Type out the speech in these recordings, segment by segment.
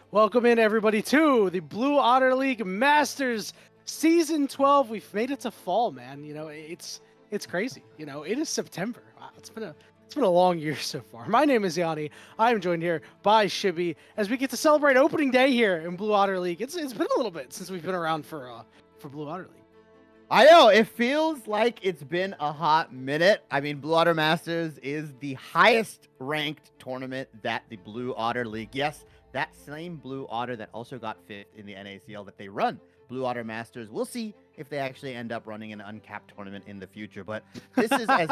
Welcome in, everybody, to the Blue Otter League Masters Season 12. We've made it to fall, man. You know, it's crazy. You know, it is September. Wow, it's been a long year so far. My name is Yanni. I am joined here by Shibby as we get to celebrate opening day here in Blue Otter League. It's been a little bit since we've been around for Blue Otter League. I know, it feels like it's been a hot minute. I mean, Blue Otter Masters is the highest ranked tournament that the Blue Otter League, yes, that same Blue Otter that also got fifth in the NACL that they run, Blue Otter Masters. We'll see if they actually end up running an uncapped tournament in the future, but this is as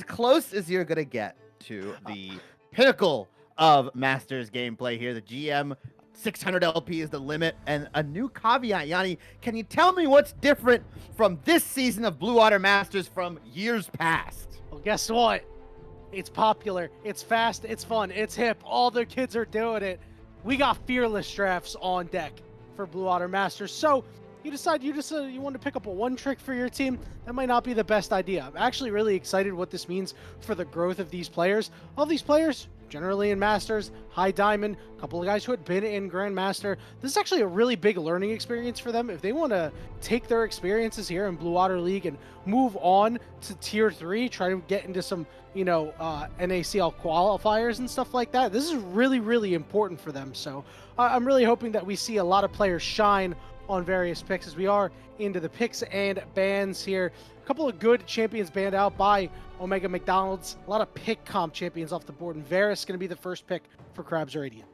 close as you're going to get to the pinnacle of Masters gameplay here. The GM 600 LP is the limit. And a new caveat, Yanni, can you tell me what's different from this season of Blue Water Masters from years past? Well, guess what? It's popular, it's fast, it's fun, it's hip. All the kids are doing it. We got fearless drafts on deck for Blue Water Masters. So you decide you want to pick up a one trick for your team. That might not be the best idea. I'm actually really excited what this means for the growth of these players. All these players generally in Masters, High Diamond, a couple of guys who had been in Grandmaster. This is actually a really big learning experience for them. If they want to take their experiences here in Blue Water League and move on to Tier 3, try to get into some, NACL qualifiers and stuff like that, this is really, really important for them. So I'm really hoping that we see a lot of players shine on various picks as we are into the picks and bans here. A couple of good champions banned out by Omega McDonald's. A lot of pick comp champions off the board, and Varus going to be the first pick for Crabs Radiant.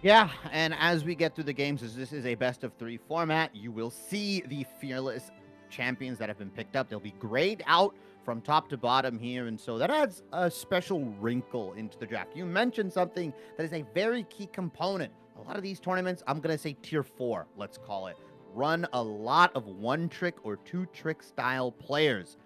Yeah, and as we get through the games, as this is a best of 3 format, you will see the fearless champions that have been picked up. They'll be grayed out from top to bottom here, and so that adds a special wrinkle into the draft. You mentioned something that is a very key component. A lot of these tournaments, I'm going to say Tier 4, let's call it, run a lot of one-trick or two-trick style players.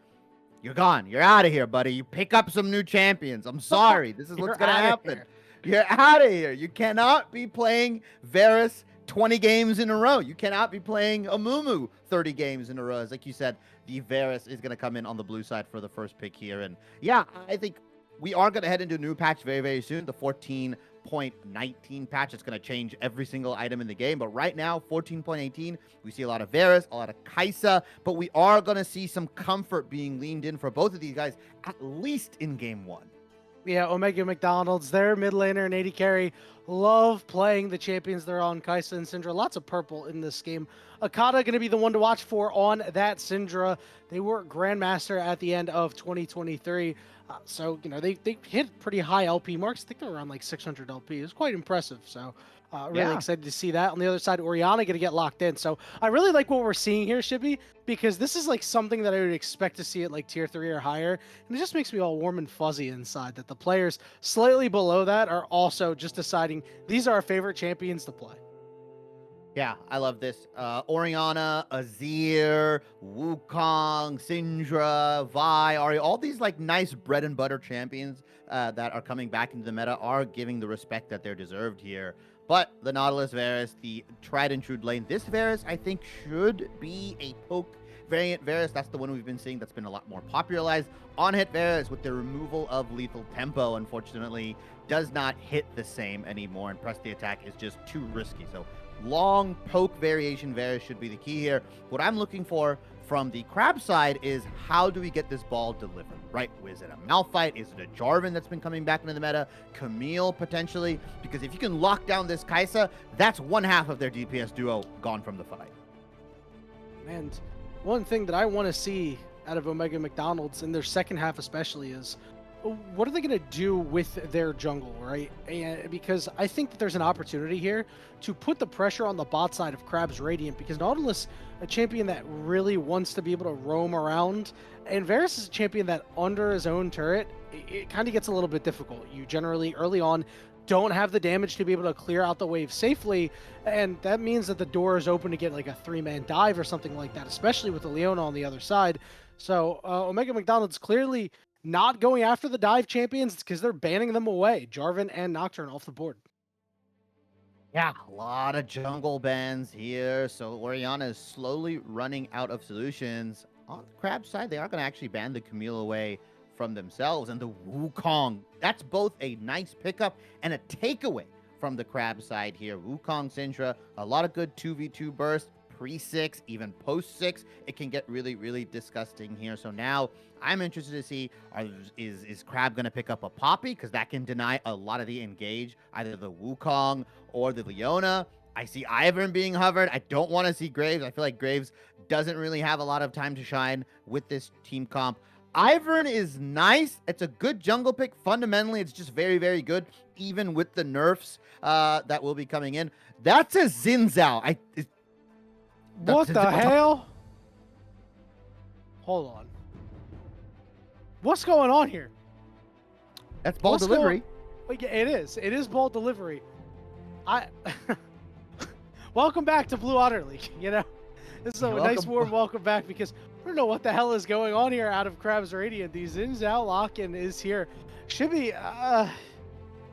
You're gone. You're out of here, buddy. You pick up some new champions. I'm sorry. This is what's going to happen. You're out of here. You cannot be playing Varus 20 games in a row. You cannot be playing Amumu 30 games in a row. As like you said, the Varus is going to come in on the blue side for the first pick here. And yeah, I think we are going to head into a new patch very, very soon. The 14.19 patch. It's going to change every single item in the game. But right now, 14.18, we see a lot of Varus, a lot of Kaisa. But we are going to see some comfort being leaned in for both of these guys, at least in game 1. Yeah, Omega McDonald's, their mid laner and AD carry, love playing the champions they're on, Kaisa and Syndra. Lots of purple in this game. Akata going to be the one to watch for on that Syndra. They were Grandmaster at the end of 2023. So, they hit pretty high LP marks. I think they're around like 600 LP. It's quite impressive. So, really excited to see that. On the other side, Orianna going to get locked in. So, I really like what we're seeing here, Shibby, because this is like something that I would expect to see at like Tier 3 or higher. And it just makes me all warm and fuzzy inside that the players slightly below that are also just deciding these are our favorite champions to play. Yeah, I love this. Orianna, Azir, Wukong, Syndra, Vi, Ahri, all these like nice bread and butter champions that are coming back into the meta are giving the respect that they're deserved here. But the Nautilus Varus, the tried and true lane, this Varus I think should be a poke variant Varus. That's the one we've been seeing that's been a lot more popularized. On-hit Varus with the removal of lethal tempo, unfortunately, does not hit the same anymore, and press the attack is just too risky. So long poke variation Varus should be the key here. What I'm looking for from the Crab side is how do we get this ball delivered, right? Is it a Malphite? Is it a Jarvan that's been coming back into the meta? Camille, potentially? Because if you can lock down this Kaisa, that's one half of their DPS duo gone from the fight. And one thing that I want to see out of Omega McDonald's in their second half especially is what are they going to do with their jungle, right? And because I think that there's an opportunity here to put the pressure on the bot side of Crabs Radiant, because Nautilus, a champion that really wants to be able to roam around, and Varus is a champion that under his own turret, it kind of gets a little bit difficult. You generally early on don't have the damage to be able to clear out the wave safely, and that means that the door is open to get like a 3-man dive or something like that, especially with the Leona on the other side. So Omega McDonald's clearly not going after the dive champions because they're banning them away. Jarvan and Nocturne off the board. Yeah, a lot of jungle bans here. So Orianna is slowly running out of solutions. On the Crab side, they are going to actually ban the Camille away from themselves. And the Wukong, that's both a nice pickup and a takeaway from the Crab side here. Wukong, Syndra, a lot of good 2v2 burst. Pre-6, even post-6, it can get really, really disgusting here. So now I'm interested to see, is Crab going to pick up a Poppy? Because that can deny a lot of the engage, either the Wukong or the Leona. I see Ivern being hovered. I don't want to see Graves. I feel like Graves doesn't really have a lot of time to shine with this team comp. Ivern is nice. It's a good jungle pick. Fundamentally, it's just very, very good, even with the nerfs that will be coming in. That's a Xin Zhao. What the hell? Hold on. What's going on here? That's ball delivery. Yeah, it is. It is ball delivery. I welcome back to Blue Otter League. You know, this is a nice warm welcome back because I don't know what the hell is going on here out of Krabs Radiant. The Xin Zhao lock-in is here. Should be. All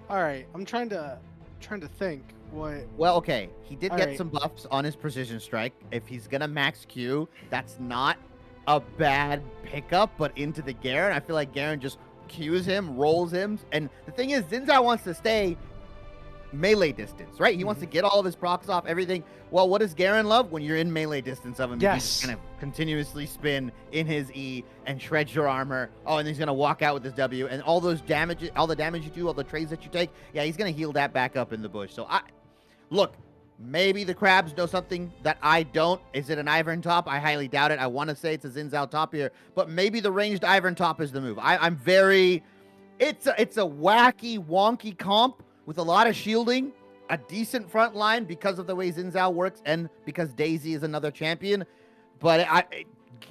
right, I'm trying to think what. Well, okay, he did get right. some buffs on his precision strike. If he's gonna max Q, that's not a bad pickup. But into the Garen, I feel like Garen just Qs him, rolls him, and the thing is, Xin Zhao wants to stay melee distance, right? He wants to get all of his procs off, everything. Well, what does Garen love? When you're in melee distance of him, you can just kind of continuously spin in his E and shred your armor. Oh, and he's gonna walk out with his W, and all those damage, all the damage you do, all the trades that you take, yeah, he's gonna heal that back up in the bush. So look, maybe the Krabs know something that I don't. Is it an Ivern top? I highly doubt it. I want to say it's a Xin Zhao top here, but maybe the ranged Ivern top is the move. I'm very, it's a wacky, wonky comp with a lot of shielding, a decent front line because of the way Xin Zhao works and because Daisy is another champion. But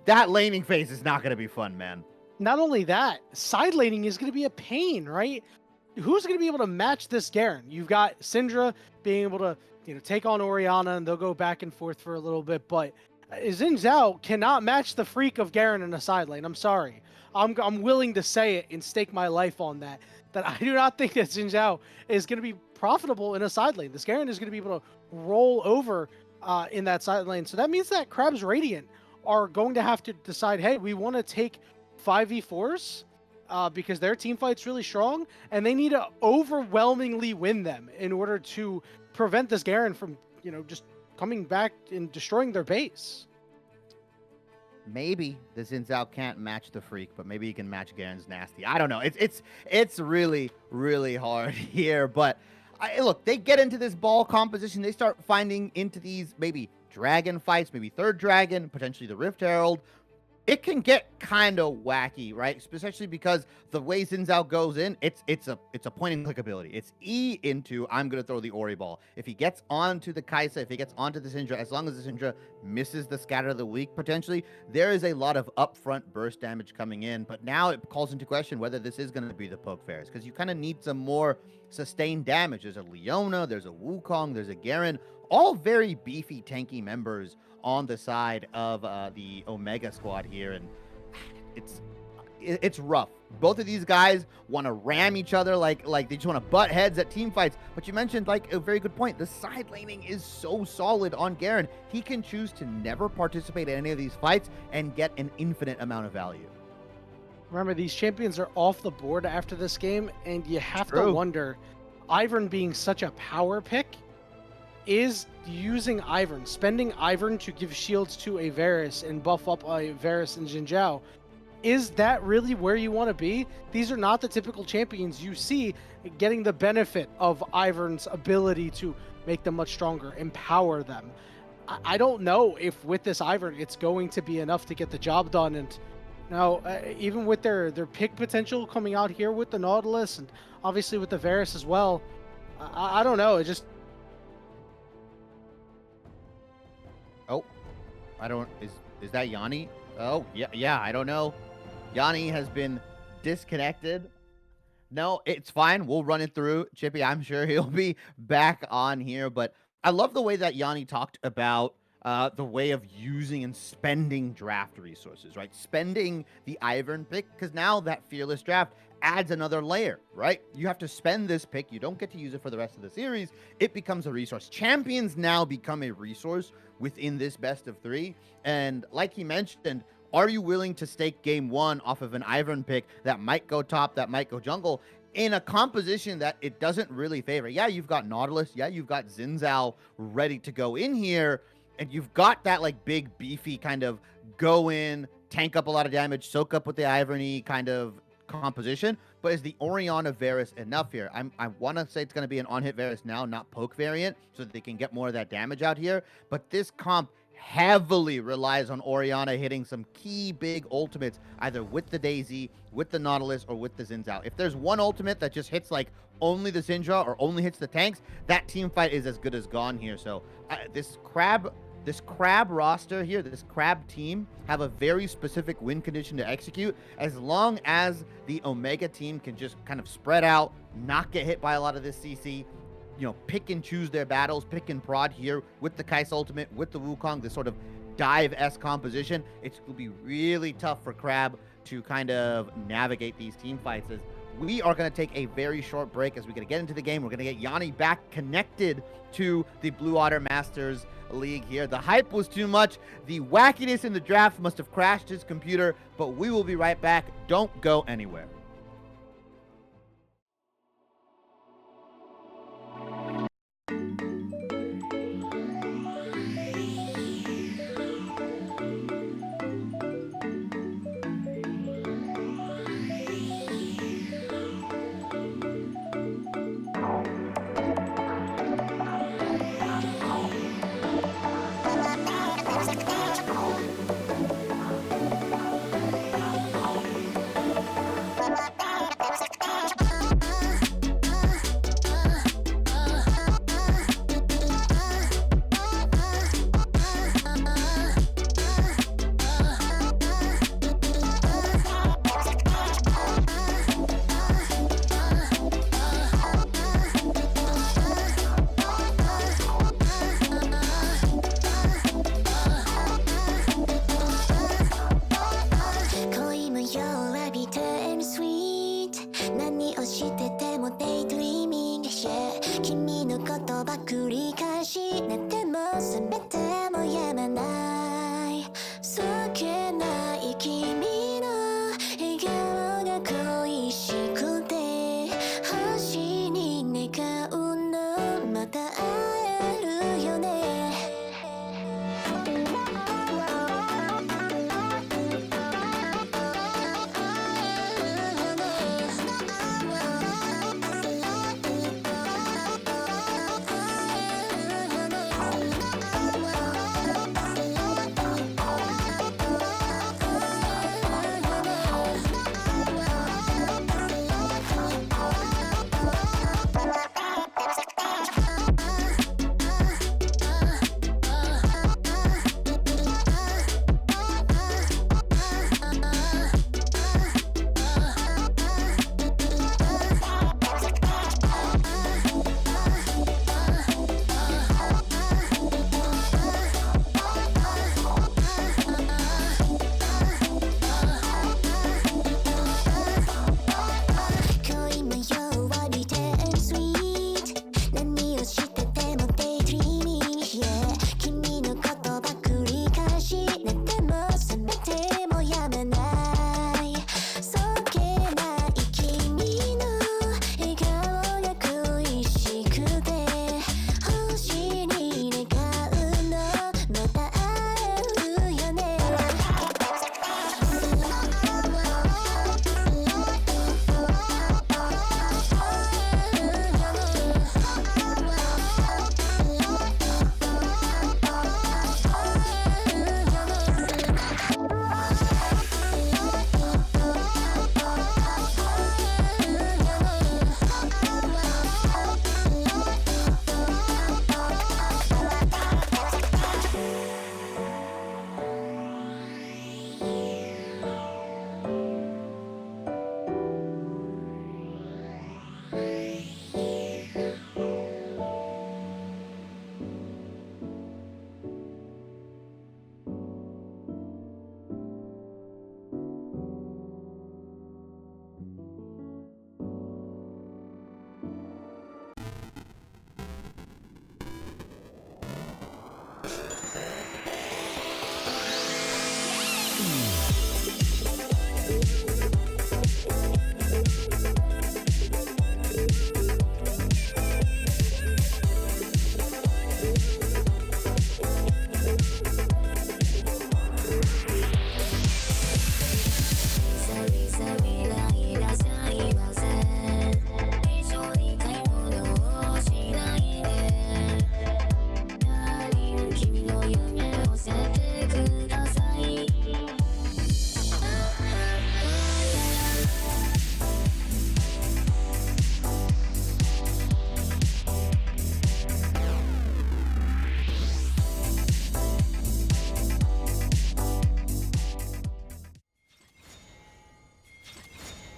that laning phase is not going to be fun, man. Not only that, side laning is going to be a pain, right? Who's going to be able to match this Garen? You've got Syndra being able to, take on Orianna, and they'll go back and forth for a little bit. But Xin Zhao cannot match the freak of Garen in a side lane. I'm sorry. I'm willing to say it and stake my life on that. That I do not think that Xin Zhao is going to be profitable in a side lane. This Garen is going to be able to roll over in that side lane. So that means that Krabs Radiant are going to have to decide, hey, we want to take 5v4s because their team fight's really strong, and they need to overwhelmingly win them in order to prevent this Garen from, just coming back and destroying their base. Maybe the Xin Zhao can't match the freak, but maybe he can match Garen's nasty. I don't know. It's really, really hard here. But look, they get into this BOL composition. They start finding into these maybe dragon fights, maybe third dragon, potentially the Rift Herald. It can get kind of wacky, right? Especially because the way Xin Zhao goes in, it's a point and click ability. It's E into I'm gonna throw the Ori ball. If he gets onto the Kaisa, if he gets onto the Syndra, as long as the Syndra misses the scatter of the weak potentially, there is a lot of upfront burst damage coming in. But now it calls into question whether this is gonna be the Poke Fairs, because you kind of need some more sustained damage. There's a Leona, there's a Wukong, there's a Garen, all very beefy, tanky members on the side of the Omega squad here, and it's rough. Both of these guys want to ram each other like they just want to butt heads at team fights. But you mentioned like a very good point. The side laning is so solid on Garen. He can choose to never participate in any of these fights and get an infinite amount of value. Remember, these champions are off the board after this game, and you have to wonder, Ivern being such a power pick, is using Ivern, spending Ivern to give shields to a Varus and buff up a Varus and Xin Zhao, is that really where you want to be? These are not the typical champions you see getting the benefit of Ivern's ability to make them much stronger, empower them. I don't know if with this Ivern it's going to be enough to get the job done. And now, even with their pick potential coming out here with the Nautilus and obviously with the Varus as well, I don't know. It just... Oh, I don't... Is that Yanni? Oh, yeah, I don't know. Yanni has been disconnected. No, it's fine. We'll run it through. Chippy, I'm sure he'll be back on here. But I love the way that Yanni talked about the way of using and spending draft resources, right? Spending the Ivern pick, because now that Fearless draft adds another layer, right? You have to spend this pick. You don't get to use it for the rest of the series. It becomes a resource. Champions now become a resource within this best of three. And like he mentioned, are you willing to stake game one off of an Ivern pick that might go top, that might go jungle, in a composition that it doesn't really favor? Yeah, you've got Nautilus. Yeah, you've got Xin Zhao ready to go in here. And you've got that like big, beefy kind of go in, tank up a lot of damage, soak up with the Ivern-y kind of composition. But is the Orianna Varus enough here? I want to say it's going to be an on-hit Varus now, not poke variant, so that they can get more of that damage out here. But this comp heavily relies on Orianna hitting some key big ultimates, either with the Daisy, with the Nautilus, or with the Xin Zhao. If there's one ultimate that just hits like only the Syndra or only hits the tanks, that team fight is as good as gone here. So this Crab roster here, this Crab team, have a very specific win condition to execute. As long as the Omega team can just kind of spread out, not get hit by a lot of this CC, pick and choose their battles, pick and prod here with the Kai's ultimate, with the Wukong, this sort of dive-esque composition. It's going to be really tough for Crab to kind of navigate these team fights. As we are going to take a very short break as we're going to get into the game. We're going to get Yanni back connected to the Blue Otter Masters League here. The hype was too much. The wackiness in the draft must have crashed his computer, but we will be right back. Don't go anywhere.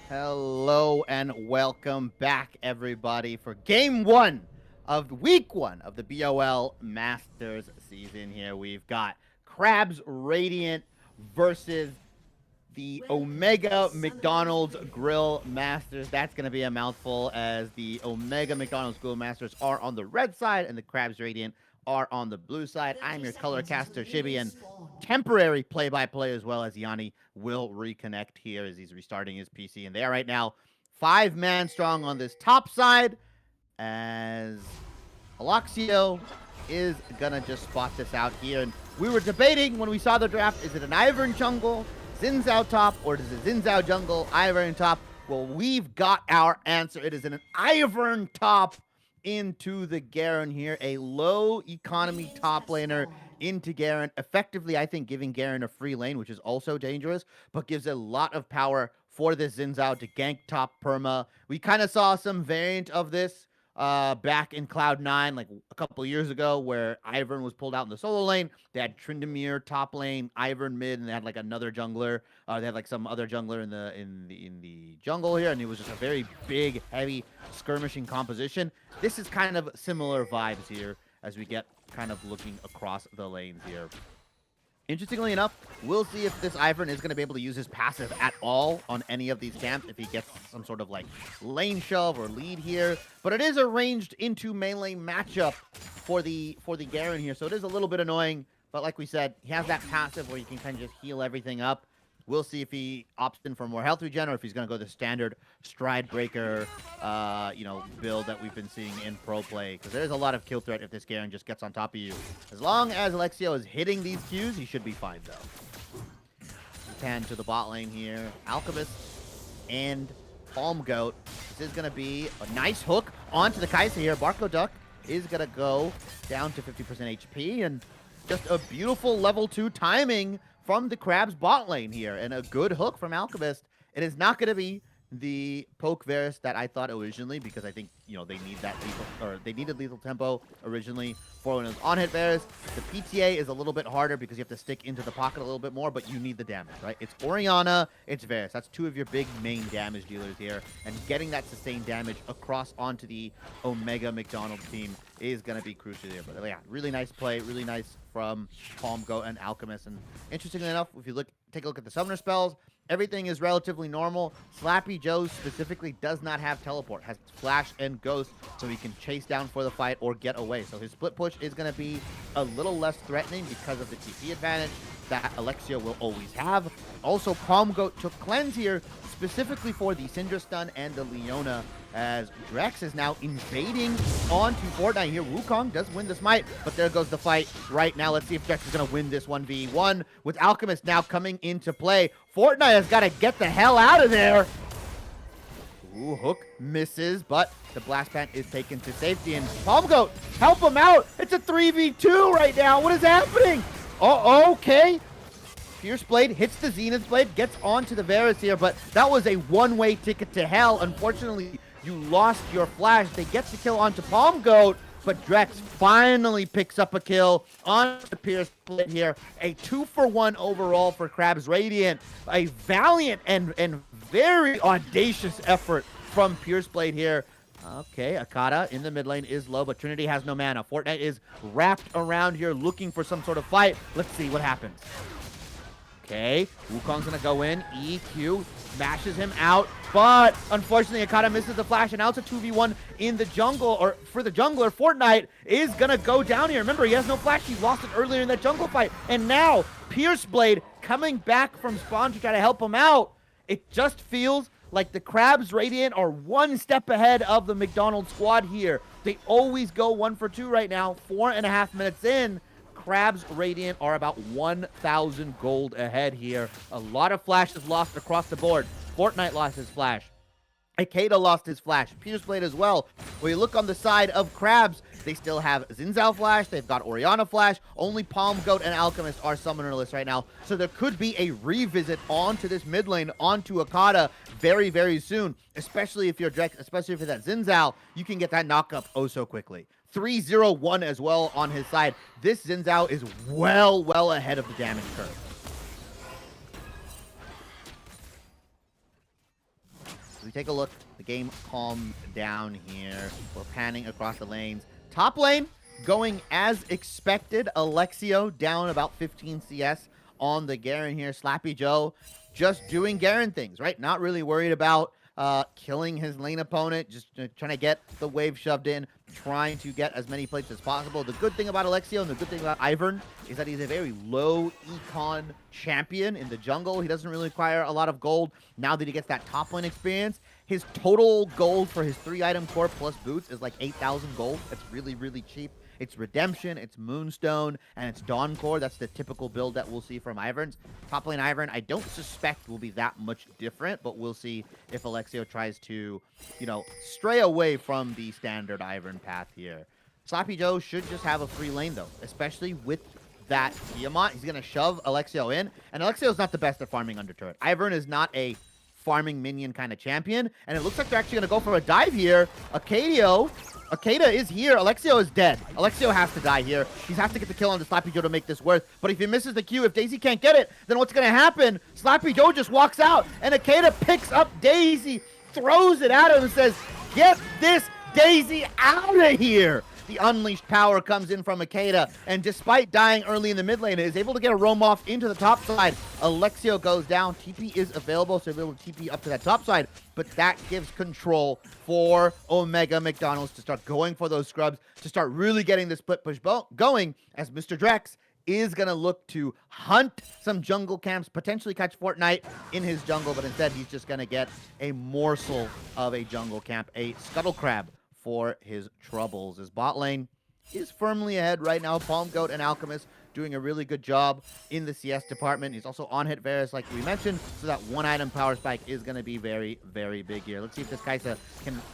Hello and welcome back, everybody, for game one of week 1 of the BOL Masters season here. We've got Krabs Radiant versus the Omega McDonald's Grill Masters. That's going to be a mouthful, as the Omega McDonald's Grill Masters are on the red side and the Krabs Radiant are on the blue side. I'm your color caster, Shibby, and temporary play-by-play as well, as Yanni will reconnect here as he's restarting his PC. And they are right now 5-man strong on this top side, as Alexio is gonna just spot this out here. And we were debating when we saw the draft, is it an Ivern jungle, Xin Zhao top, or is it Xin Zhao jungle, Ivern top? Well, we've got our answer. It is an Ivern top into the Garen here, a low economy top laner into Garen, effectively, I think, giving Garen a free lane, which is also dangerous, but gives a lot of power for this Xin Zhao to gank top perma. We kind of saw some variant of this back in Cloud9, like a couple years ago, where Ivern was pulled out in the solo lane. They had Tryndamere top lane, Ivern mid, and they had like another jungler. They had like some other jungler in the jungle here, and it was just a very big, heavy skirmishing composition. This is kind of similar vibes here as we get kind of looking across the lanes here. Interestingly enough, we'll see if this Ivern is going to be able to use his passive at all on any of these camps, if he gets some sort of like lane shove or lead here. But it is a ranged into main lane matchup for the Garen here, so it is a little bit annoying. But like we said, he has that passive where you can kind of just heal everything up. We'll see if he opts in for more health regen, or if he's going to go the standard stride breaker, build that we've been seeing in pro play. Because there's a lot of kill threat if this Garen just gets on top of you. As long as Alexio is hitting these Qs, he should be fine, though. Pan to the bot lane here. Alchemist and Palm Goat. This is going to be a nice hook onto the Kai'Sa here. Barco Duck is going to go down to 50% HP. And just a beautiful level 2 timing from the Krabs bot lane here, and a good hook from Alchemist. It is not going to be the poke Varus that I thought originally, because I think, they need that lethal, or they needed lethal tempo originally for when it was on hit Varus. The PTA is a little bit harder because you have to stick into the pocket a little bit more, but you need the damage, right? It's Orianna, it's Varus. That's 2 of your big main damage dealers here, and getting that sustained damage across onto the Omega McDonald's team is going to be crucial here. But yeah, really nice play, really nice from Palm Goat and Alchemist. And interestingly enough, if you take a look at the summoner spells, everything is relatively normal. Slappy Joe specifically does not have teleport, has flash and ghost, so he can chase down for the fight or get away. So his split push is going to be a little less threatening because of the TP advantage that Alexio will always have. Also, Palm Goat took cleanse here specifically for the Syndra stun and the Leona, as Drex is now invading onto Fortnite here. Wukong does win the smite, but there goes the fight right now. Let's see if Drex is going to win this 1v1 with Alchemist now coming into play. Fortnite has got to get the hell out of there. Ooh, hook misses, but the blast plant is taken to safety, and Palm Goat, help him out. It's a 3v2 right now. What is happening? Okay. Pierce Blade hits the Zenith Blade, gets onto the Varus here, but that was a one-way ticket to hell. Unfortunately, you lost your flash. They get the kill onto Palm Goat, but Drex finally picks up a kill on the Pierce Blade here. A 2-for-1 overall for Krabs Radiant. A valiant and very audacious effort from Pierce Blade here. Okay, Akata in the mid lane is low, but Trinity has no mana. Fortnite is wrapped around here looking for some sort of fight. Let's see what happens. Okay, Wukong's gonna go in, EQ, smashes him out, but unfortunately Akata misses the flash, and now it's a 2v1 in the jungle, or for the jungler. Fortnite is gonna go down here. Remember, he has no flash, he lost it earlier in that jungle fight, and now Pierce Blade coming back from spawn to try to help him out. It just feels like the Krabs Radiant are one step ahead of the McDonald's squad here. They always go 1 for 2 right now, 4.5 minutes in. Krabs Radiant are about 1,000 gold ahead here. A lot of flashes lost across the board. Fortnite lost his flash. Ikeda lost his flash. Pierce Blade as well. When you look on the side of Krabs, they still have Xin Zhao flash. They've got Orianna flash. Only Palm Goat and Alchemist are summonerless right now. So there could be a revisit onto this mid lane, onto Akata very, very soon. Especially if you're Drex, especially if you're that Xin Zhao, you can get that knock up oh so quickly. 3-0-1 as well on his side. This Xin Zhao is well ahead of the damage curve. As we take a look, the game calmed down here. We're panning across the lanes. Top lane going as expected. Alexio down about 15 CS on the Garen here. Slappy Joe just doing Garen things, right? Not really worried about killing his lane opponent, just trying to get the wave shoved in, trying to get as many plates as possible. The good thing about Alexio and the good thing about Ivern is that he's a very low econ champion in the jungle. He doesn't really require a lot of gold. Now that he gets that top lane experience, his total gold for his 3-item core plus boots is like 8,000 gold. That's really, really cheap. It's Redemption, it's Moonstone, and it's Dawn Core. That's the typical build that we'll see from Ivern's. Top lane Ivern, I don't suspect will be that much different, but we'll see if Alexio tries to, you know, stray away from the standard Ivern path here. Slappy Joe should just have a free lane, though, especially with that Tiamat. He's going to shove Alexio in, and Alexio's not the best at farming under turret. Ivern is not a farming minion kind of champion, and it looks like they're actually going to go for a dive here. Akeda is here. Alexio is dead. Alexio has to die here. He has to get the kill on the Slappy Joe to make this worth. But if he misses the Q, if Daisy can't get it, then what's going to happen? Slappy Joe just walks out, and Akeda picks up Daisy, throws it at him, and says, "Get this Daisy out of here!" The unleashed power comes in from Akeda, and despite dying early in the mid lane, is able to get a roam off into the top side. Alexio goes down. TP is available, so he'll be able to TP up to that top side, but that gives control for Omega McDonald's to start going for those scrubs, to start really getting the split push going, as Mr. Drex is going to look to hunt some jungle camps, potentially catch Fortnite in his jungle, but instead he's just going to get a morsel of a jungle camp, a scuttle crab for his troubles. His bot lane is firmly ahead right now. Palm Goat and Alchemist doing a really good job in the CS department. He's also on hit Varus, like we mentioned, so that 1-item power spike is going to be very, very big here. Let's see if this Kai'Sa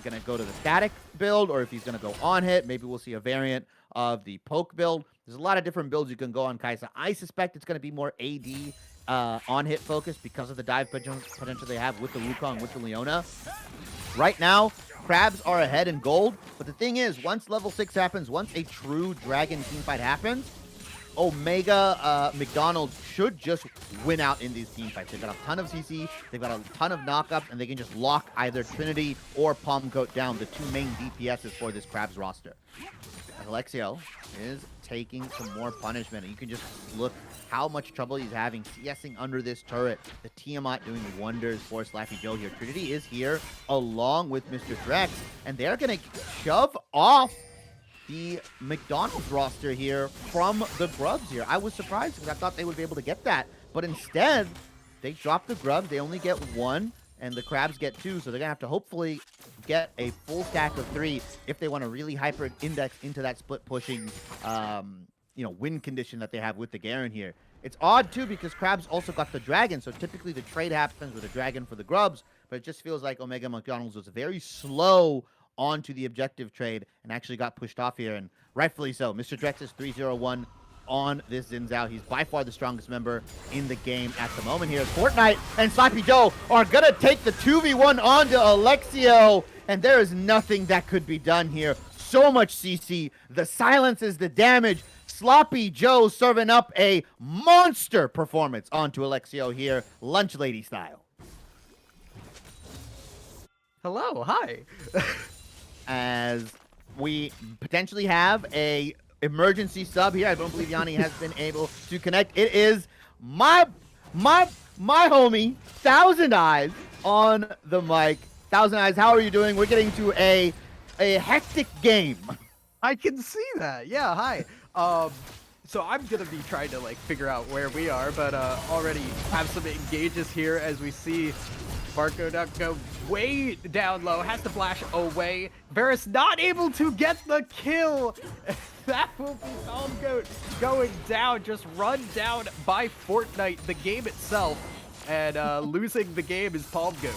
gonna go to the static build, or if he's gonna go on hit. Maybe we'll see a variant of the poke build. There's a lot of different builds you can go on Kai'Sa. I suspect it's gonna be more AD on hit focus because of the dive potential they have with the Wukong, with the Leona. Right now, Crabs are ahead in gold, but the thing is, once level 6 happens, once a true dragon teamfight happens, Omega McDonald's should just win out in these teamfights. They've got a ton of CC, they've got a ton of knockups, and they can just lock either Trinity or Palm Goat down, the two main DPSs for this Crabs roster. Alexio is taking some more punishment, and you can just look how much trouble he's having CSing under this turret. The Tiamat doing wonders for Slappy Joe here. Trinity is here along with Mr. Drex, and they're going to shove off the McDonald's roster here from the Grubs here. I was surprised because I thought they would be able to get that, but instead they drop the Grubs. They only get 1, and the Crabs get 2, so they're going to have to hopefully get a full stack of 3 if they want to really hyper index into that split pushing win condition that they have with the Garen here. It's odd too because Crabs also got the Dragon, so typically the trade happens with a Dragon for the Grubs, but it just feels like Omega McDonald's was very slow onto the objective trade and actually got pushed off here, and rightfully so. Mr. Drex is 3-0-1 on this Xin Zhao. He's by far the strongest member in the game at the moment here. Fortnite and Slappy Joe are gonna take the 2v1 onto Alexio, and there is nothing that could be done here. So much CC, the silence is the damage. Sloppy Joe serving up a monster performance onto Alexio here, lunch lady style. Hello, hi. As we potentially have a emergency sub here. I don't believe Yanni has been able to connect. It is my homie, Thousand Eyes, on the mic. Thousand Eyes, how are you doing? We're getting to a hectic game. I can see that. Yeah, hi. So I'm gonna be trying to figure out where we are, but already have some engages here as we see Marco Ducko way down low, has to flash away. Varus not able to get the kill. That will be Palm Goat going down, just run down by Fortnite, the game itself, and losing the game is Palm Goat.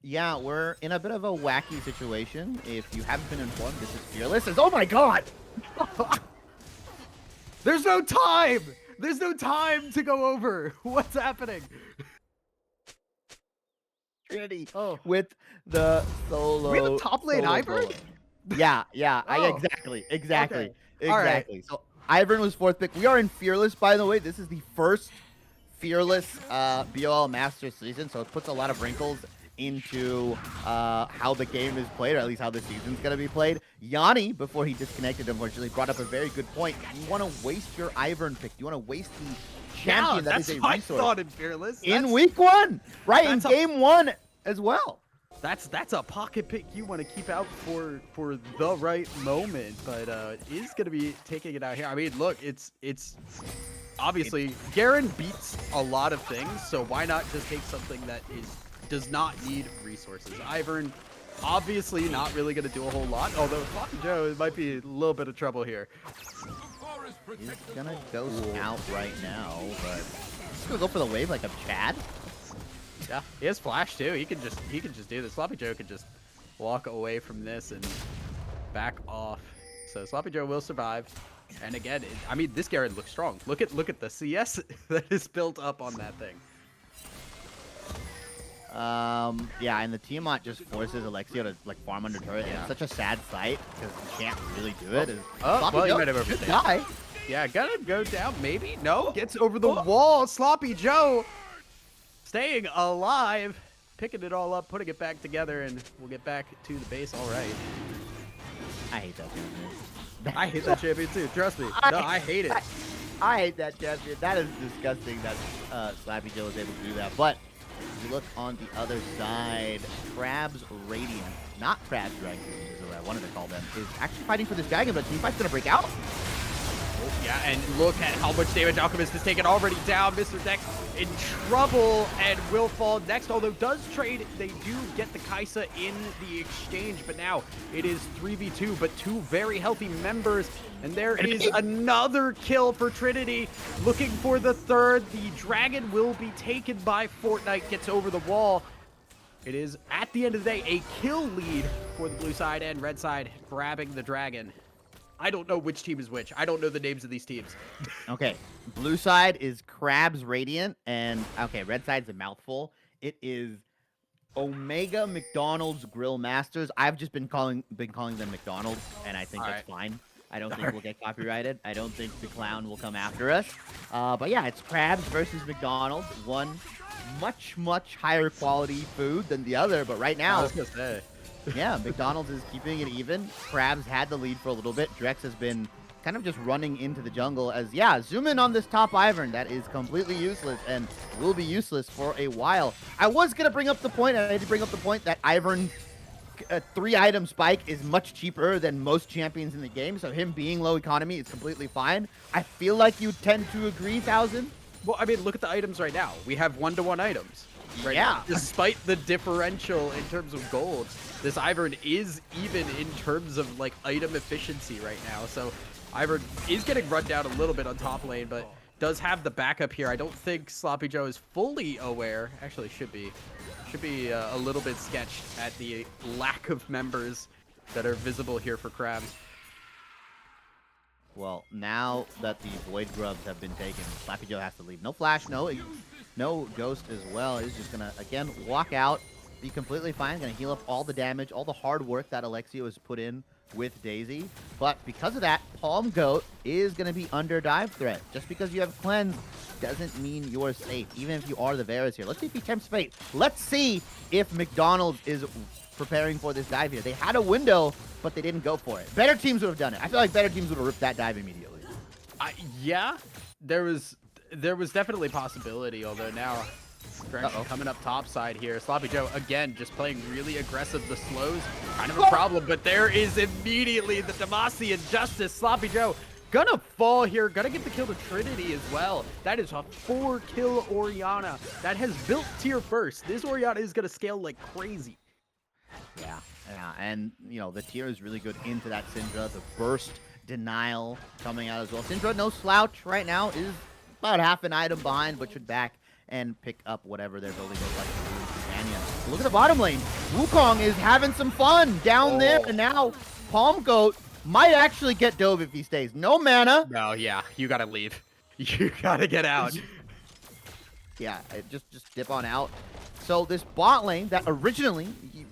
Yeah, we're in a bit of a wacky situation. If you haven't been informed, this is Fearless. Oh my god! There's no time! There's no time to go over. What's happening? Trinity with the solo. We have a top lane Ivern? Yeah, Oh. exactly. Okay. All right. So Ivern was 4th pick. We are in Fearless, by the way. This is the first Fearless BOL Masters season, so it puts a lot of wrinkles into how the game is played, or at least how the season's going to be played. Yanni, before he disconnected, unfortunately, brought up a very good point. You want to waste your Ivern pick. You want to waste the champion that is a I resource. thought in Fearless. In week 1, right? In that's a- game 1 as well. That's a pocket pick you want to keep out for the right moment, but is gonna be taking it out here. I mean, look, it's obviously Garen beats a lot of things, so why not just take something that does not need resources? Ivern, obviously not really gonna do a whole lot, although Sloppy Joe might be a little bit of trouble here. He's gonna go out right now, but he's gonna go for the wave like a Chad. Yeah, he has flash too. He can just do this. Sloppy Joe could just walk away from this and back off. So Sloppy Joe will survive. And again, I mean, this Garen looks strong. Look at the CS that is built up on that thing. Yeah, and the Tiamat just forces Alexio to like farm under turret. Yeah. It's such a sad sight because he can't really do it. Well, you might have should overstayed. die. Yeah, gonna go down. Maybe no. Gets over the wall. Sloppy Joe staying alive, picking it all up, putting it back together, and we'll get back to the base. All right. I hate that champion. I hate that champion too. Trust me. No, I hate it. I hate that champion. That is disgusting that Slappy Joe was able to do that. But if you look on the other side, Crab's Radiant, not Crab's Dragon, which is what I wanted to call them, is actually fighting for this dragon, but Teamfight's gonna break out. Yeah, and look at how much damage Alchemist has taken already down. Mr. Dex in trouble and will fall next, although does trade. They do get the Kaisa in the exchange, but now it is 3v2, but 2 very healthy members. And there is another kill for Trinity, looking for the third. The dragon will be taken by Fortnite, gets over the wall. It is, at the end of the day, a kill lead for the blue side and red side, grabbing the dragon. I don't know which team is which. I don't know the names of these teams. Okay, blue side is Crab's Radiant, and okay, red side's a mouthful. It is Omega McDonald's Grill Masters. I've just been calling them McDonald's, and I think that's fine. I don't think we'll get copyrighted. I don't think the clown will come after us. But yeah, it's Crabs versus McDonald's. One much higher quality food than the other, but right now, I was gonna say. yeah, McDonald's is keeping it even. Crabs had the lead for a little bit. Drex has been kind of just running into the jungle as, yeah, zoom in on this top Ivern. That is completely useless and will be useless for a while. I was going to bring up the point, and I did bring up the point that Ivern 3-item spike is much cheaper than most champions in the game, so him being low economy is completely fine. I feel like you tend to agree, Thousand. Well, I mean, look at the items right now. We have 1-to-1 items. Right Yeah. now. Despite the differential in terms of gold, this Ivern is even in terms of like item efficiency right now. So Ivern is getting run down a little bit on top lane, but does have the backup here. I don't think Sloppy Joe is fully aware. Actually, should be a little bit sketched at the lack of members that are visible here for Crabs. Well, now that the Void Grubs have been taken, Slappy Joe has to leave. No Flash, no Ghost as well. He's just going to, again, walk out, be completely fine. Going to heal up all the damage, all the hard work that Alexio has put in with Daisy. But because of that, Palm Goat is going to be under dive threat. Just because you have Cleanse doesn't mean you're safe, even if you are the Varus here. Let's see if he tempts fate. Let's see if McDonald's is preparing for this dive here. They had a window, but they didn't go for it. Better teams would have done it. I feel like better teams would have ripped that dive immediately. Yeah, there was definitely possibility, although now coming up top side here. Sloppy Joe, again, just playing really aggressive. The slows, kind of a problem, but there is immediately the Demacian Justice. Sloppy Joe gonna fall here, gonna get the kill to Trinity as well. That is a 4-kill Orianna that has built tier first. This Orianna is gonna scale like crazy. Yeah, and you know, the tier is really good into that Syndra. The burst denial coming out as well. Syndra, no slouch right now, is about half an item behind, but should back and pick up whatever they're building with, like the Ruined Companion. Look at the bottom lane. Wukong is having some fun down there, and now Palm Goat might actually get Dove if he stays. No mana. No, yeah, you gotta leave. You gotta get out. Yeah, just dip on out. So this bot lane that originally,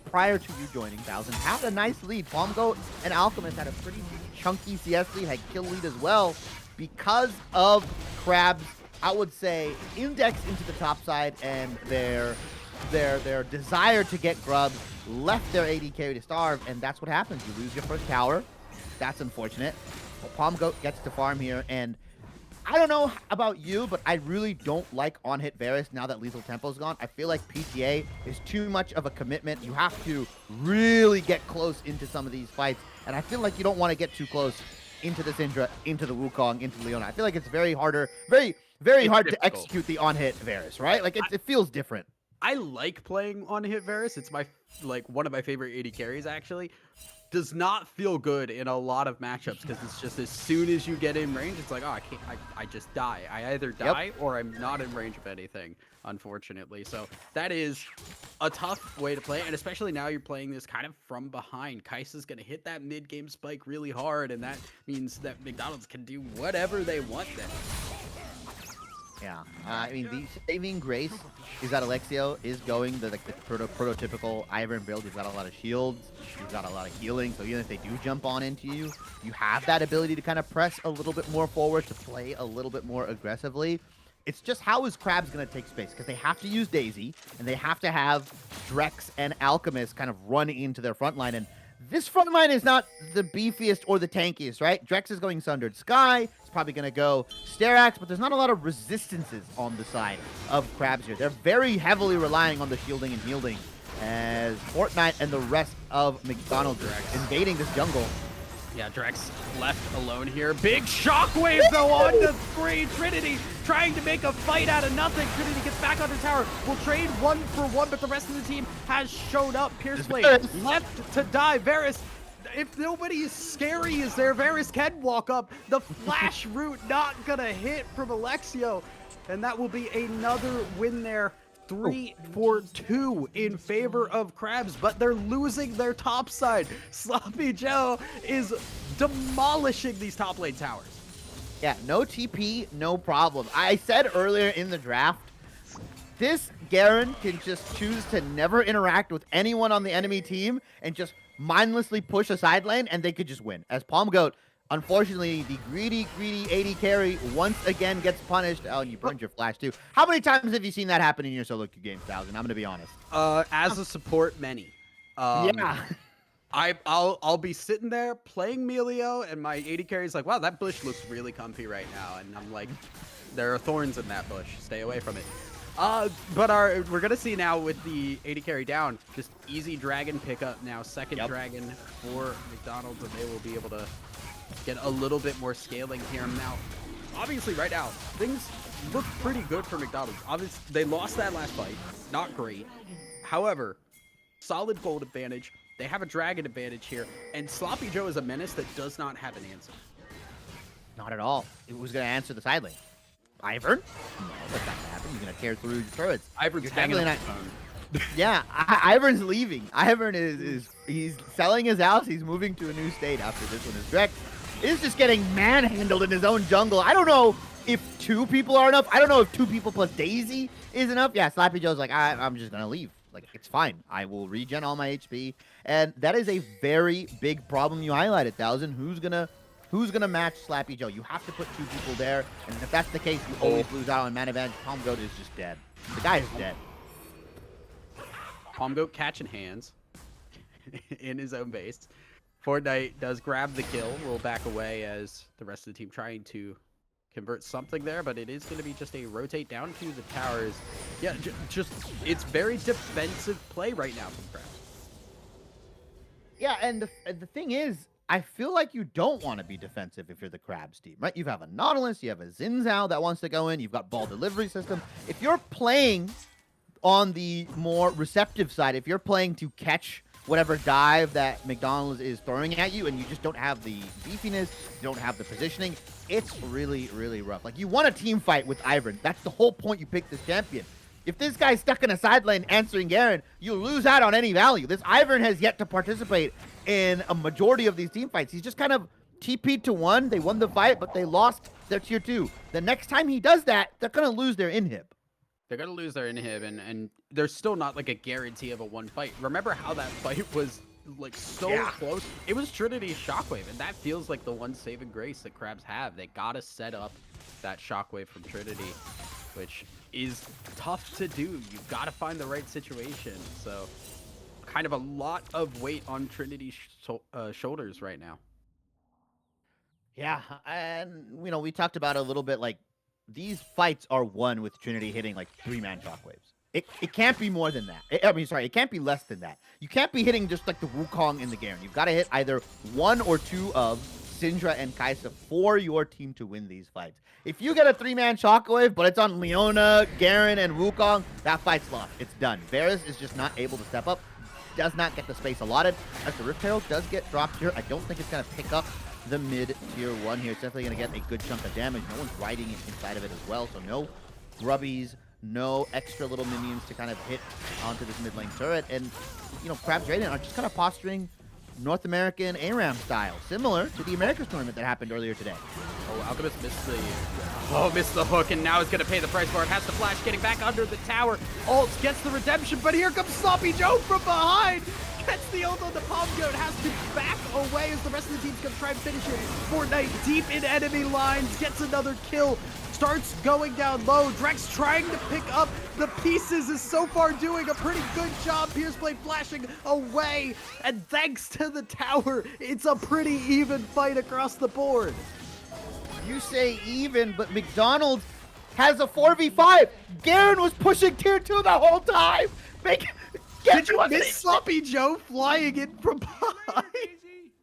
prior to you joining, Thousand, had a nice lead. Palm Goat and Alchemist had a pretty chunky CS lead, had kill lead as well. Because of Crab's, I would say, index into the top side and their their desire to get grubs, left their AD carry to starve, and that's what happens. You lose your first tower. That's unfortunate. Well, Palm Goat gets to farm here, and I don't know about you, but I really don't like on-hit Varus now that Lethal Tempo's gone. I feel like PTA is too much of a commitment. You have to really get close into some of these fights, and I feel like you don't want to get too close into the Syndra, into the Wukong, into Leona. I feel like it's very hard to execute the on-hit Varus, right? Like, it feels different. I like playing on hit Varus. It's my one of my favorite AD carries actually. Does not feel good in a lot of matchups because it's just as soon as you get in range, it's like, oh, I just die. I either die or I'm not in range of anything, unfortunately. So that is a tough way to play, and especially now you're playing this kind of from behind. Kai'Sa's going to hit that mid-game spike really hard, and that means that McDonald's can do whatever they want then. Yeah, I mean, the saving grace is that Alexio is going the prototypical Ivern build. He's got a lot of shields, he's got a lot of healing, so even if they do jump on into you, you have that ability to kind of press a little bit more forward, to play a little bit more aggressively. It's just how is Crabs going to take space? Because they have to use Daisy, and they have to have Drex and Alchemist kind of run into their front line, and this front line is not the beefiest or the tankiest, right? Drex is going Sundered Sky. It's probably going to go Sterax, but there's not a lot of resistances on the side of Crabs here. They're very heavily relying on the shielding and healing as Fortnite and the rest of McDonald's are invading this jungle. Yeah, Drex left alone here. Big shockwave, though, on the screen. Trinity trying to make a fight out of nothing. Trinity gets back on the tower. Will trade 1-for-1, but the rest of the team has showed up. Pierce Blade left to die. Varus, if nobody as scary is there, Varus can walk up. The flash route not gonna hit from Alexio, and that will be another win there. 3-4-2 in favor of Crabs, but they're losing their top side. Sloppy Joe is demolishing these top lane towers. Yeah, no TP, no problem. I said earlier in the draft, this Garen can just choose to never interact with anyone on the enemy team and just mindlessly push a side lane, and they could just win. As Palm Goat, unfortunately, the greedy AD carry once again gets punished. Oh, and you burned your flash too. How many times have you seen that happen in your solo queue games, Thousand? I'm gonna be honest. As a support, many. Yeah. I'll be sitting there playing Melio, and my AD carry's like, wow, that bush looks really comfy right now, and I'm like, there are thorns in that bush. Stay away from it. But we're gonna see now with the AD carry down, just easy dragon pickup now. Second dragon for McDonald's, and they will be able to get a little bit more scaling here. Now, obviously right now, things look pretty good for McDonald's. Obviously, they lost that last fight. Not great. However, solid gold advantage. They have a dragon advantage here. And Sloppy Joe is a menace that does not have an answer. Not at all. It was going to answer the side lane. Ivern? No, that's not going to happen. You're going to tear through your turrets. Ivern's hanging up the phone. Yeah, Ivern's leaving. Ivern he's selling his house. He's moving to a new state after this one. His Drex is just getting manhandled in his own jungle. I don't know if 2 people are enough. I don't know if 2 people plus Daisy is enough. Yeah, Sloppy Joe's like, I'm just going to leave. Like, it's fine. I will regen all my HP. And that is a very big problem you highlighted, Thousand. Who's gonna match Sloppy Joe? You have to put 2 people there. And if that's the case, you always lose out on man advantage. Palm Goat is just dead. The guy is dead. Palm Goat catching hands in his own base. Fortnite does grab the kill. Will back away as the rest of the team trying to convert something there, but it is going to be just a rotate down to the towers. Yeah, just it's very defensive play right now from Crabs. Yeah, and the thing is, I feel like you don't want to be defensive if you're the Crabs team, right? You have a Nautilus, you have a Xin Zhao that wants to go in, you've got ball delivery system. If you're playing on the more receptive side, if you're playing to catch whatever dive that McDonald's is throwing at you, and you just don't have the beefiness, you don't have the positioning, it's really, really rough. Like, you want a team fight with Ivern. That's the whole point you pick this champion. If this guy's stuck in a side lane answering Garen, you lose out on any value. This Ivern has yet to participate in a majority of these team fights. He's just kind of TP'd to 1. They won the fight, but they lost their tier 2. The next time he does that, they're going to lose their inhib. They're going to lose their inhib, and there's still not like a guarantee of a 1 fight. Remember how that fight was like so close? It was Trinity's Shockwave, and that feels like the one saving grace that Crabs have. They got to set up that Shockwave from Trinity, which is tough to do. You've got to find the right situation. So kind of a lot of weight on Trinity's shoulders right now. Yeah, and we talked about it a little bit. Like, these fights are won with Trinity hitting like 3-man shockwaves. It can't be more than that. It can't be less than that. You can't be hitting just like the Wukong in the Garen. You've got to hit either 1 or 2 of Syndra and Kai'Sa for your team to win these fights. If you get a 3-man shockwave, but it's on Leona, Garen, and Wukong, that fight's lost. It's done. Varus is just not able to step up. Does not get the space allotted. As the Rift Herald does get dropped here, I don't think it's going to pick up the mid tier 1 here. It's definitely going to get a good chunk of damage. No one's riding it inside of it as well, so no grubbies, no extra little minions to kind of hit onto this mid lane turret. And, Crabs Radiant are just kind of posturing North American ARAM style, similar to the Americas tournament that happened earlier today. Oh, Alchemist missed the hook, and now he's going to pay the price for it. Has the flash, getting back under the tower. Ult gets the redemption, but here comes Sloppy Joe from behind. Gets the ult on the palm goat, has to back away as the rest of the team's going to try and finish it. Fortnite deep in enemy lines, gets another kill. Starts going down low. Drex trying to pick up the pieces, is so far doing a pretty good job. Pierceblade flashing away, and thanks to the tower, it's a pretty even fight across the board. You say even, but McDonald's has a 4v5. Garen was pushing tier 2 the whole time. Did you miss Sloppy Joe flying in from behind?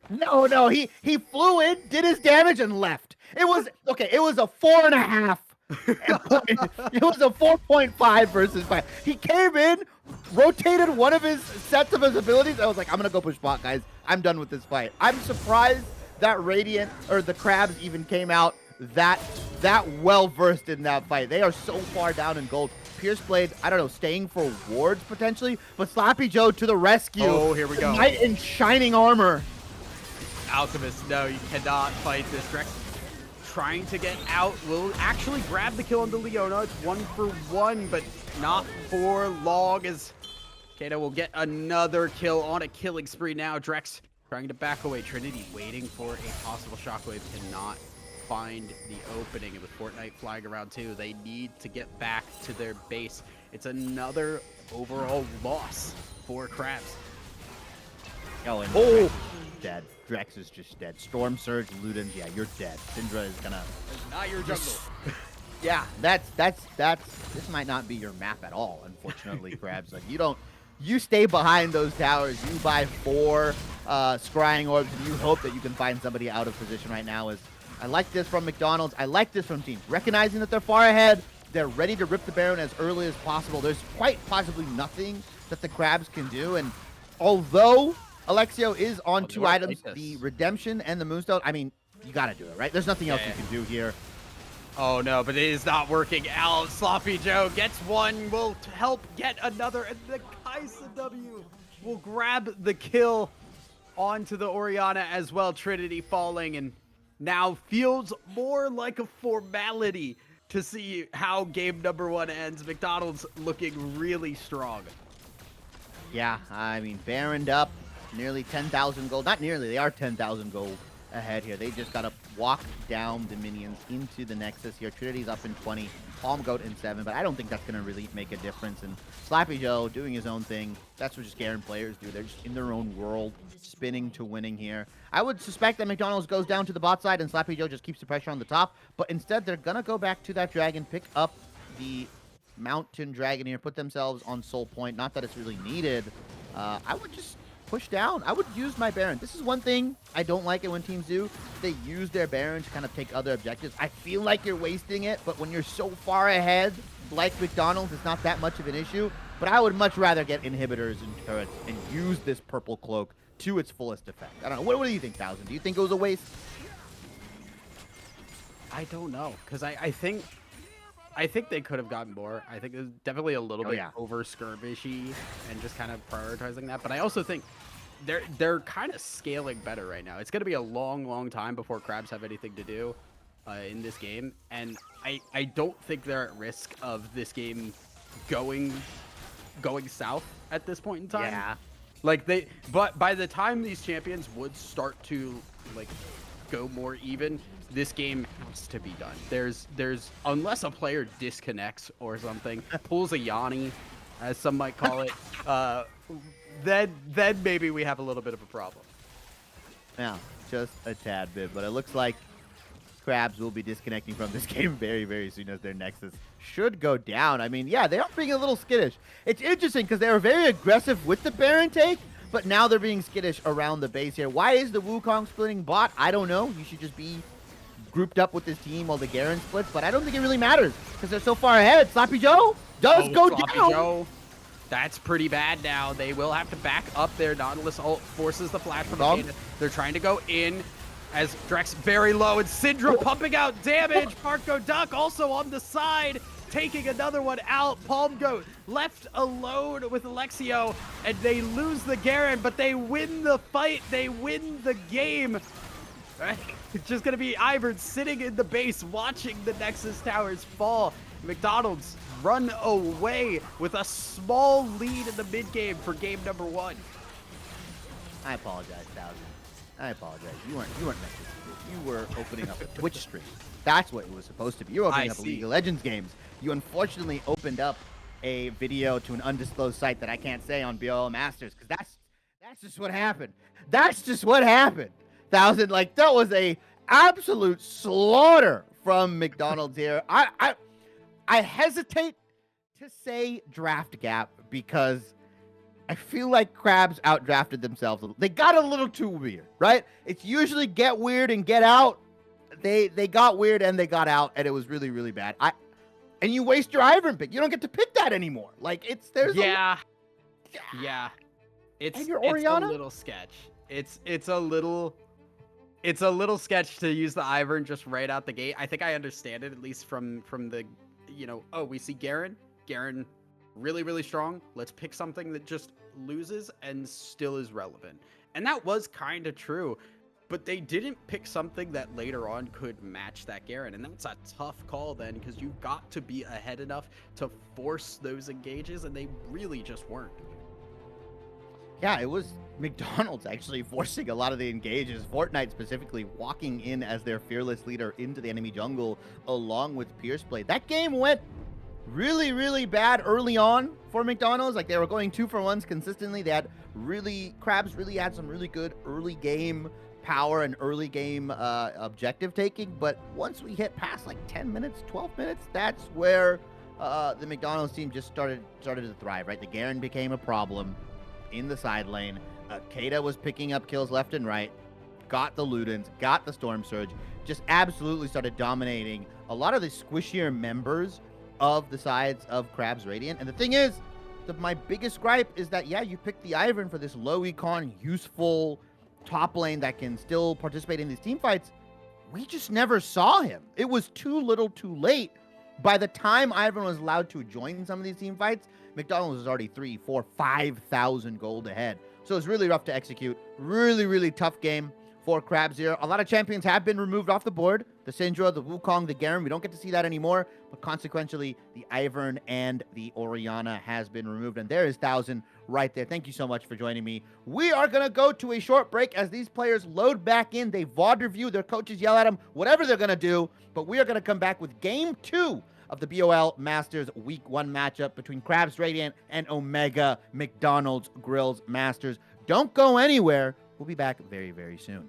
No, he flew in, did his damage, and left. It was a 4.5. It was a 4.5 versus 5. He came in, rotated one of his sets of his abilities. I was like, I'm gonna go push bot, guys. I'm done with this fight. I'm surprised that Radiant or the Crabs even came out that well versed in that fight. They are so far down in gold. Pierceblade, I don't know, staying for wards potentially, but Sloppy Joe to the rescue. Oh, here we go. Knight in shining armor. Alchemist, no, you cannot fight this. Drex trying to get out, will actually grab the kill on the Leona. It's 1 for 1, but not for long, as Kato will get another kill on a killing spree now. Drex trying to back away. Trinity waiting for a possible shockwave, cannot find the opening. And with Fortnite flying around too, they need to get back to their base. It's another overall loss for Crabs. Oh, and dead. Drex is just dead. Storm Surge, Ludens, yeah, you're dead. Syndra is gonna... Not your jungle. Yeah, that's this might not be your map at all, unfortunately, Crabs. Like, you stay behind those towers, you buy 4 scrying orbs, and you hope that you can find somebody out of position right now. I like this from McDonald's. I like this from teams. Recognizing that they're far ahead, they're ready to rip the Baron as early as possible. There's quite possibly nothing that the Crabs can do, and although Alexio is on 2 items, the Redemption and the Moonstone, I mean, you gotta do it, right? There's nothing else you can do here. Oh no, but it is not working out. Sloppy Joe gets one, will help get another, and the Kai'Sa W will grab the kill onto the Orianna as well. Trinity falling, and now feels more like a formality to see how game number 1 ends. McDonald's looking really strong. Yeah, I mean, Baroned up, nearly 10,000 gold. Not nearly, they are 10,000 gold ahead here. They just got to walk down the minions into the Nexus here. Trinity's up in 20, Palm Goat in 7, but I don't think that's going to really make a difference. And Slappy Joe doing his own thing. That's what just Garen players do. They're just in their own world, spinning to winning here. I would suspect that McDonald's goes down to the bot side and Slappy Joe just keeps the pressure on the top, but instead they're going to go back to that dragon, pick up the mountain dragon here, put themselves on soul point. Not that it's really needed. I would just push down. I would use my Baron. This is one thing I don't like it when teams do. They use their Baron to kind of take other objectives. I feel like you're wasting it, but when you're so far ahead, like McDonald's, it's not that much of an issue. But I would much rather get inhibitors and turrets and use this purple cloak to its fullest effect. I don't know. What do you think, Thousand? Do you think it was a waste? I don't know, because I think they could have gotten more. I think it was definitely a little bit over skirmishy and just kind of prioritizing that. But I also think they're kind of scaling better right now. It's going to be a long time before Crabs have anything to do in this game. And I don't think they're at risk of this game going south at this point in time. Yeah. But by the time these champions would start to like go more even, this game has to be done. There's unless a player disconnects or something, pulls a Yanni, as some might call it, then maybe we have a little bit of a problem. Yeah, just a tad bit, but it looks like Crabs will be disconnecting from this game very, very soon as their Nexus should go down. I mean, yeah, they are being a little skittish. It's interesting because they were very aggressive with the Baron take, but now they're being skittish around the base here. Why is the Wukong splitting bot? I don't know. You should just be grouped up with this team while the Garen splits, but I don't think it really matters because they're so far ahead. Sloppy Joe does go Sloppy down. Joe. That's pretty bad now. They will have to back up their Nautilus ult, forces the flash from Arcana. They're trying to go in as Drex very low and Syndra pumping out damage. Marco Duck also on the side, taking another one out. Palm Goat left alone with Alexio, and they lose the Garen, but they win the fight. They win the game. It's just going to be Ivern sitting in the base watching the Nexus towers fall. McDonald's run away with a small lead in the mid game for game number 1. I apologize, Thousand. I apologize. You weren't meant to see this. You were opening up a Twitch stream. That's what it was supposed to be. You were opening up a League of Legends games. You unfortunately opened up a video to an undisclosed site that I can't say on BOL Masters, because that's just what happened. That's just what happened. Thousand, like, that was a absolute slaughter from McDonald's here. I hesitate to say draft gap because I feel like Crabs outdrafted themselves. They got a little too weird, right? It's usually get weird and get out. They got weird and they got out, and it was really, really bad. And you waste your Ivern pick. You don't get to pick that anymore. Like, there's yeah. And It's your a Orianna? little sketch. It's a little sketch to use the Ivern just right out the gate. I think I understand it, at least from the, oh, we see Garen really, really strong. Let's pick something that just loses and still is relevant. And that was kind of true, but they didn't pick something that later on could match that Garen. And that's a tough call then, because you've got to be ahead enough to force those engages, and they really just weren't. Yeah, it was McDonald's actually forcing a lot of the engages. Fortnite specifically walking in as their fearless leader into the enemy jungle along with Pierce Blade. That game went really, really bad early on for McDonald's. Like, they were going 2-for-1s consistently. Crabs really had some really good early game power and early game objective taking. But once we hit past like 10 minutes, 12 minutes, that's where the McDonald's team just started to thrive, right? The Garen became a problem in the side lane. Kata was picking up kills left and right, got the Ludens, got the Storm Surge, just absolutely started dominating a lot of the squishier members of the sides of Crabs Radiant. And the thing is, my biggest gripe is that, yeah, you picked the Ivern for this low econ, useful top lane that can still participate in these team fights. We just never saw him. It was too little too late. By the time Ivern was allowed to join some of these team fights, McDonald's was already 3, 4, 5,000 gold ahead. So it's really rough to execute. Really, really tough game for Crabs here. A lot of champions have been removed off the board. The Syndra, the Wukong, the Garen, we don't get to see that anymore. But consequentially, the Ivern and the Orianna has been removed. And there is Thousand right there. Thank you so much for joining me. We are going to go to a short break as these players load back in. They VOD review. Their coaches yell at them, whatever they're going to do. But we are going to come back with Game 2 of the BOL Masters Week 1 matchup between Crabs Radiant and Omega McDonald's Grills Masters. Don't go anywhere. We'll be back very, very soon.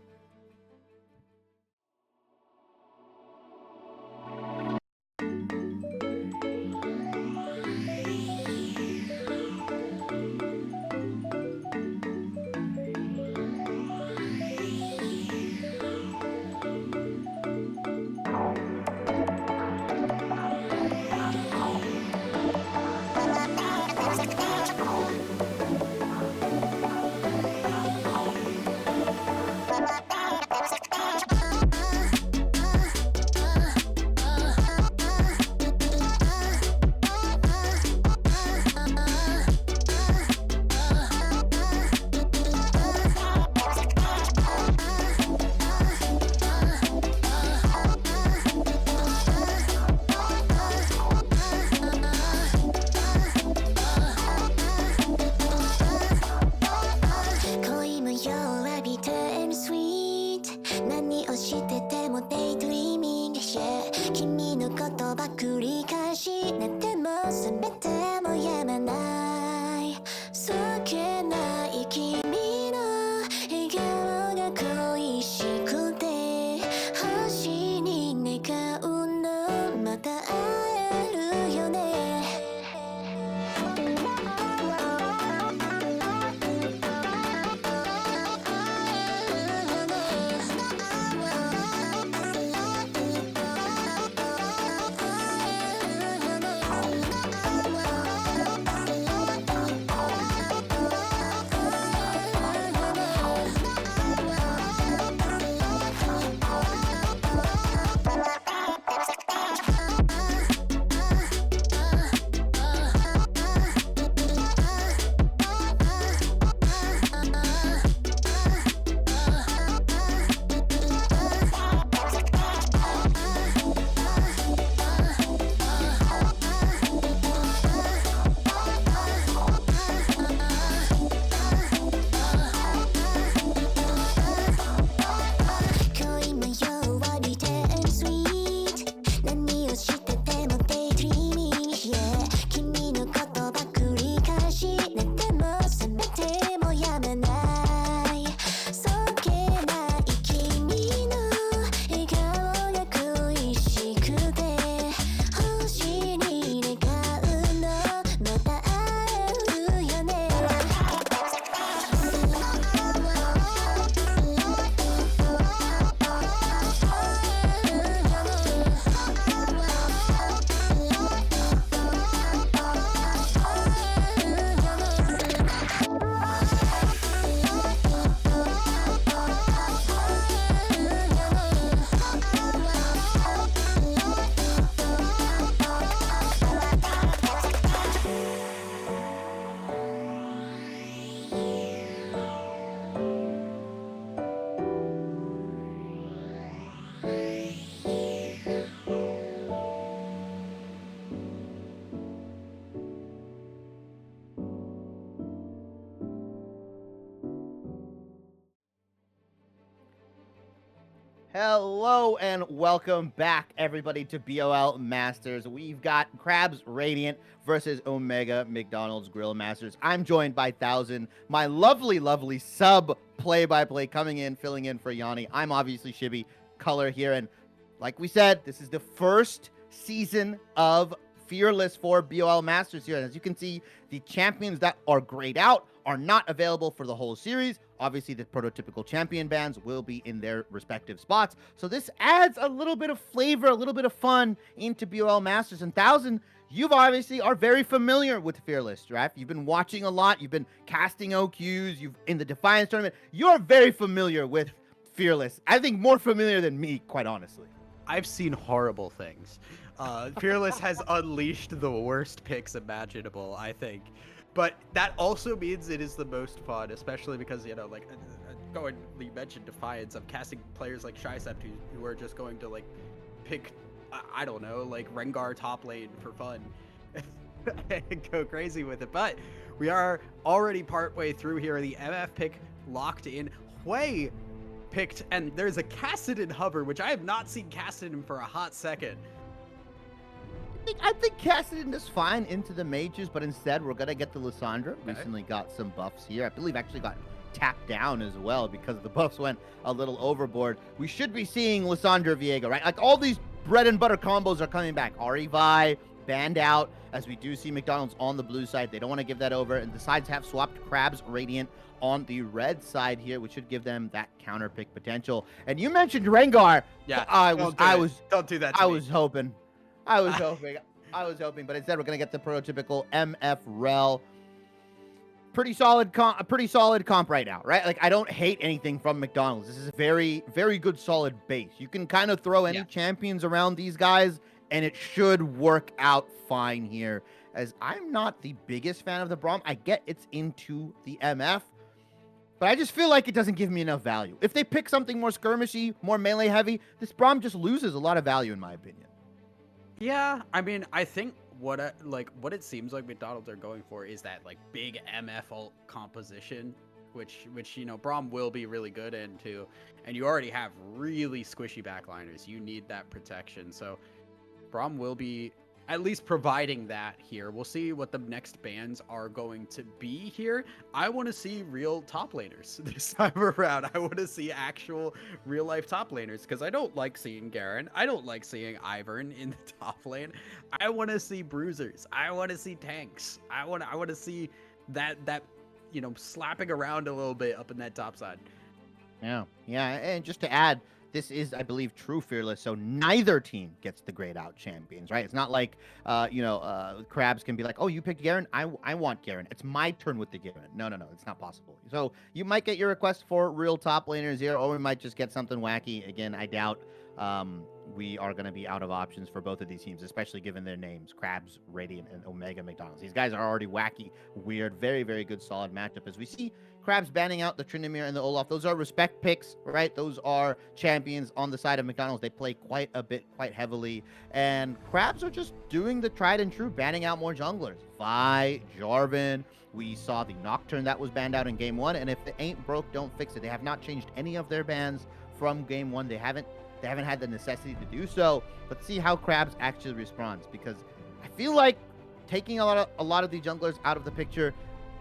Hello and welcome back, everybody, to BOL Masters. We've got Krabs Radiant versus Omega McDonald's Grill Masters. I'm joined by Thousand, my lovely, lovely sub play-by-play coming in, filling in for Yanni. I'm obviously Shibby Color here, and like we said, this is the first season of Fearless for BOL Masters here. And as you can see, the champions that are grayed out are not available for the whole series. Obviously, the prototypical champion bands will be in their respective spots. So this adds a little bit of flavor, a little bit of fun into BOL Masters. And Thousand, you've obviously are very familiar with Fearless, right? You've been watching a lot. You've been casting OQs. You've in the Defiance tournament. You're very familiar with Fearless. I think more familiar than me, quite honestly. I've seen horrible things. Fearless has unleashed the worst picks imaginable, I think. But that also means it is the most fun, especially because, you know, like, you mentioned Defiance. I'm casting players like Shysept who are just going to, like, pick, I don't know, like, Rengar top lane for fun and go crazy with it. But we are already partway through here. The MF pick locked in. Hwei picked, and there's a Kassadin hover, which I have not seen Kassadin for a hot second. I think Kassadin is fine into the mages, but instead we're gonna get the Lissandra. Okay. Recently got some buffs here. I believe actually got tapped down as well because the buffs went a little overboard. We should be seeing Lissandra Viega, right? Like all these bread and butter combos are coming back. Ari Vi banned out, as we do see McDonald's on the blue side. They don't want to give that over, and the sides have swapped Krabs Radiant on the red side here, which should give them that counter pick potential. And you mentioned Rengar. Yeah, don't do that. I was hoping, but instead we're gonna get the prototypical MF Rel. Pretty solid comp right now, right? Like I don't hate anything from McDonald's. This is a very, very good solid base. You can kind of throw any champions around these guys, and it should work out fine here. As I'm not the biggest fan of the Braum, I get it's into the MF, but I just feel like it doesn't give me enough value. If they pick something more skirmishy, more melee heavy, this Braum just loses a lot of value in my opinion. Yeah, I mean, I think what it seems like McDonald's are going for is that like big MF ult composition, which you know Braum will be really good into, and you already have really squishy backliners. You need that protection, so Braum will be at least providing that here. We'll see what the next bans are going to be here. I want to see real top laners this time around. I want to see actual real life top laners because I don't like seeing Garen. I don't like seeing Ivern in the top lane. I want to see bruisers. I want to see tanks. I want to see that you know, slapping around a little bit up in that top side. Yeah, and just to add, this is, I believe, true Fearless, so neither team gets the grayed out champions, right? It's not like, Krabs can be like, oh, you picked Garen? I want Garen. It's my turn with the Garen. No, it's not possible. So you might get your request for real top laners here, or we might just get something wacky. Again, I doubt we are going to be out of options for both of these teams, especially given their names, Krabs, Radiant, and Omega McDonald's. These guys are already wacky, weird, very, very good, solid matchup. As we see Krabs banning out the Tryndamere and the Olaf, those are respect picks, right? Those are champions on the side of McDonald's. They play quite a bit, quite heavily. And Krabs are just doing the tried and true, banning out more junglers. Vi, Jarvan. We saw the Nocturne that was banned out in Game 1. And if it ain't broke, don't fix it. They have not changed any of their bans from Game 1. They haven't had the necessity to do so. Let's see how Krabs actually responds, because I feel like taking a lot of the junglers out of the picture,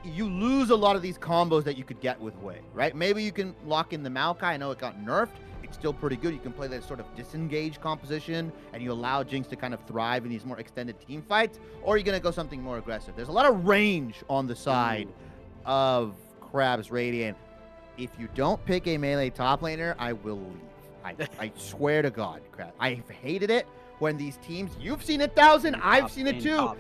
you lose a lot of these combos that you could get with Hwei, right? Maybe you can lock in the Maokai. I know it got nerfed. It's still pretty good. You can play that sort of disengage composition, and you allow Jinx to kind of thrive in these more extended team fights, or you're going to go something more aggressive. There's a lot of range on the side of Krabs Radiant. If you don't pick a melee top laner, I will leave. I swear to God, Krabs. I've hated it when these teams, you've seen it, Thousand, I've seen it too.